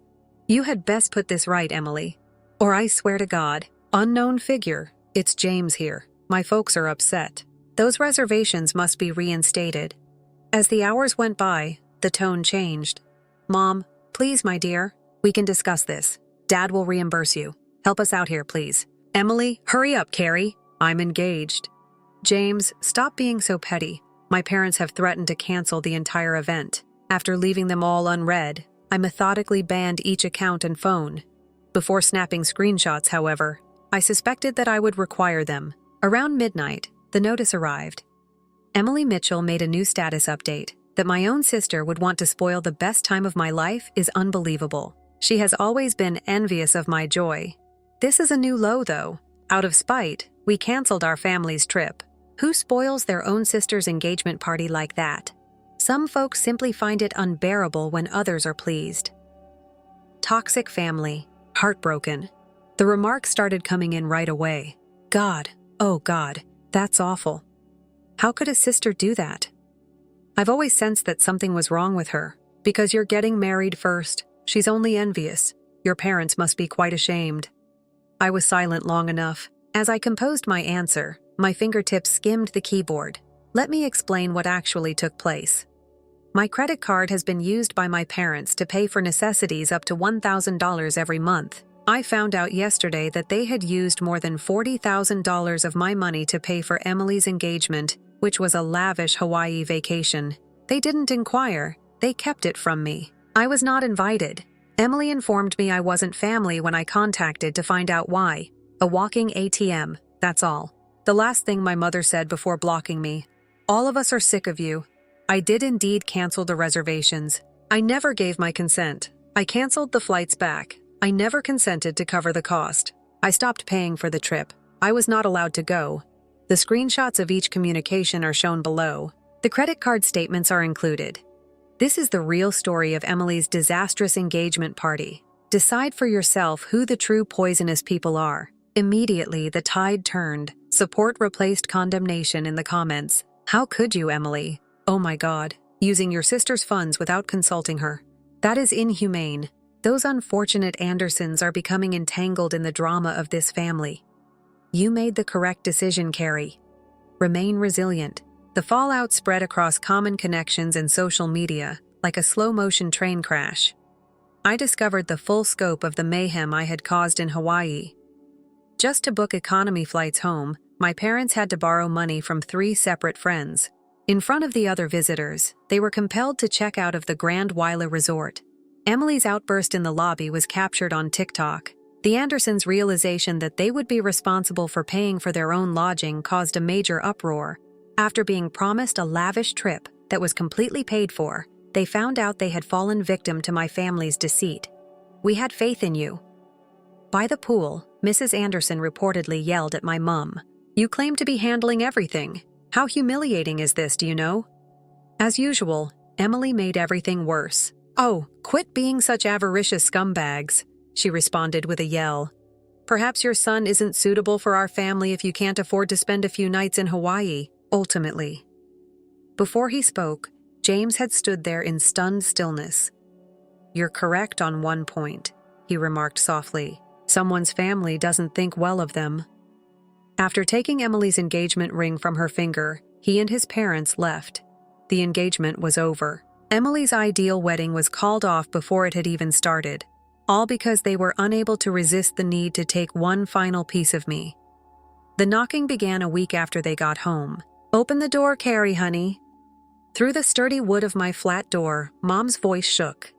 You had best put this right, Emily. Or I swear to God, unknown figure, it's James here. My folks are upset. Those reservations must be reinstated. As the hours went by, the tone changed. Mom, please, my dear, we can discuss this. Dad will reimburse you. Help us out here, please. Emily, hurry up, Carrie. I'm engaged. James, stop being so petty. My parents have threatened to cancel the entire event. After leaving them all unread, I methodically banned each account and phone. Before snapping screenshots, however, I suspected that I would require them. Around midnight, the notice arrived. Emily Mitchell made a new status update. That my own sister would want to spoil the best time of my life is unbelievable. She has always been envious of my joy. This is a new low, though. Out of spite, we canceled our family's trip. Who spoils their own sister's engagement party like that? Some folks simply find it unbearable when others are pleased. Toxic family. Heartbroken. The remarks started coming in right away. God, oh God, that's awful. How could a sister do that? I've always sensed that something was wrong with her. Because you're getting married first. She's only envious. Your parents must be quite ashamed. I was silent long enough. As I composed my answer, my fingertips skimmed the keyboard. Let me explain what actually took place. My credit card has been used by my parents to pay for necessities up to $1,000 every month. I found out yesterday that they had used more than $40,000 of my money to pay for Emily's engagement, which was a lavish Hawaii vacation. They didn't inquire. They kept it from me. I was not invited. Emily informed me I wasn't family when I contacted to find out why. A walking ATM, that's all. The last thing my mother said before blocking me. All of us are sick of you. I did indeed cancel the reservations. I never gave my consent. I canceled the flights back. I never consented to cover the cost. I stopped paying for the trip. I was not allowed to go. The screenshots of each communication are shown below. The credit card statements are included. This is the real story of Emily's disastrous engagement party. Decide for yourself who the true poisonous people are. Immediately, the tide turned. Support replaced condemnation in the comments. How could you, Emily? Oh my God, using your sister's funds without consulting her. That is inhumane. Those unfortunate Andersons are becoming entangled in the drama of this family. You made the correct decision, Carrie. Remain resilient. The fallout spread across common connections and social media, like a slow-motion train crash. I discovered the full scope of the mayhem I had caused in Hawaii. Just to book economy flights home, my parents had to borrow money from 3 separate friends. In front of the other visitors, they were compelled to check out of the Grand Waila Resort. Emily's outburst in the lobby was captured on TikTok. The Andersons' realization that they would be responsible for paying for their own lodging caused a major uproar. After being promised a lavish trip that was completely paid for, they found out they had fallen victim to my family's deceit. We had faith in you. By the pool, Mrs. Anderson reportedly yelled at my mum. You claim to be handling everything. How humiliating is this, do you know? As usual, Emily made everything worse. Oh, quit being such avaricious scumbags, she responded with a yell. Perhaps your son isn't suitable for our family if you can't afford to spend a few nights in Hawaii, ultimately. Before he spoke, James had stood there in stunned stillness. You're correct on one point, he remarked softly. Someone's family doesn't think well of them. After taking Emily's engagement ring from her finger, he and his parents left. The engagement was over. Emily's ideal wedding was called off before it had even started, all because they were unable to resist the need to take one final piece of me. The knocking began a week after they got home. Open the door, Carrie, honey. Through the sturdy wood of my flat door, Mom's voice shook.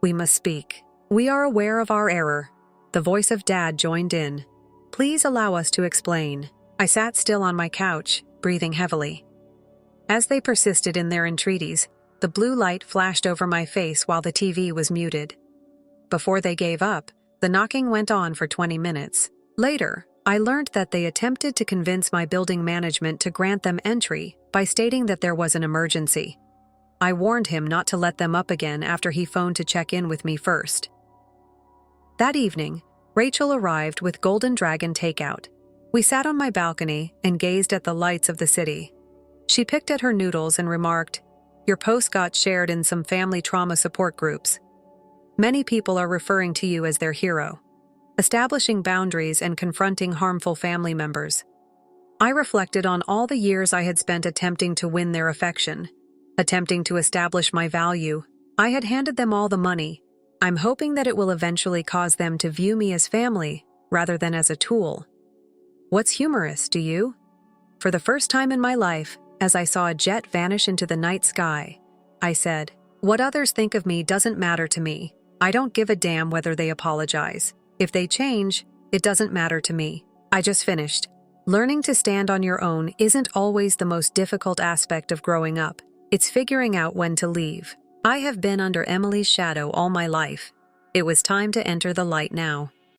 We must speak. We are aware of our error. The voice of Dad joined in. Please allow us to explain. I sat still on my couch, breathing heavily. As they persisted in their entreaties, the blue light flashed over my face while the TV was muted. Before they gave up, the knocking went on for 20 minutes. Later, I learned that they attempted to convince my building management to grant them entry by stating that there was an emergency. I warned him not to let them up again after he phoned to check in with me first. That evening, Rachel arrived with Golden Dragon takeout. We sat on my balcony and gazed at the lights of the city. She picked at her noodles and remarked, Your post got shared in some family trauma support groups. Many people are referring to you as their hero, establishing boundaries and confronting harmful family members. I reflected on all the years I had spent attempting to win their affection, attempting to establish my value. I had handed them all the money. I'm hoping that it will eventually cause them to view me as family rather than as a tool. What's humorous, do you? For the first time in my life, as I saw a jet vanish into the night sky, I said, What others think of me doesn't matter to me. I don't give a damn whether they apologize. If they change, it doesn't matter to me. I just finished. Learning to stand on your own isn't always the most difficult aspect of growing up. It's figuring out when to leave. I have been under Emily's shadow all my life. It was time to enter the light now.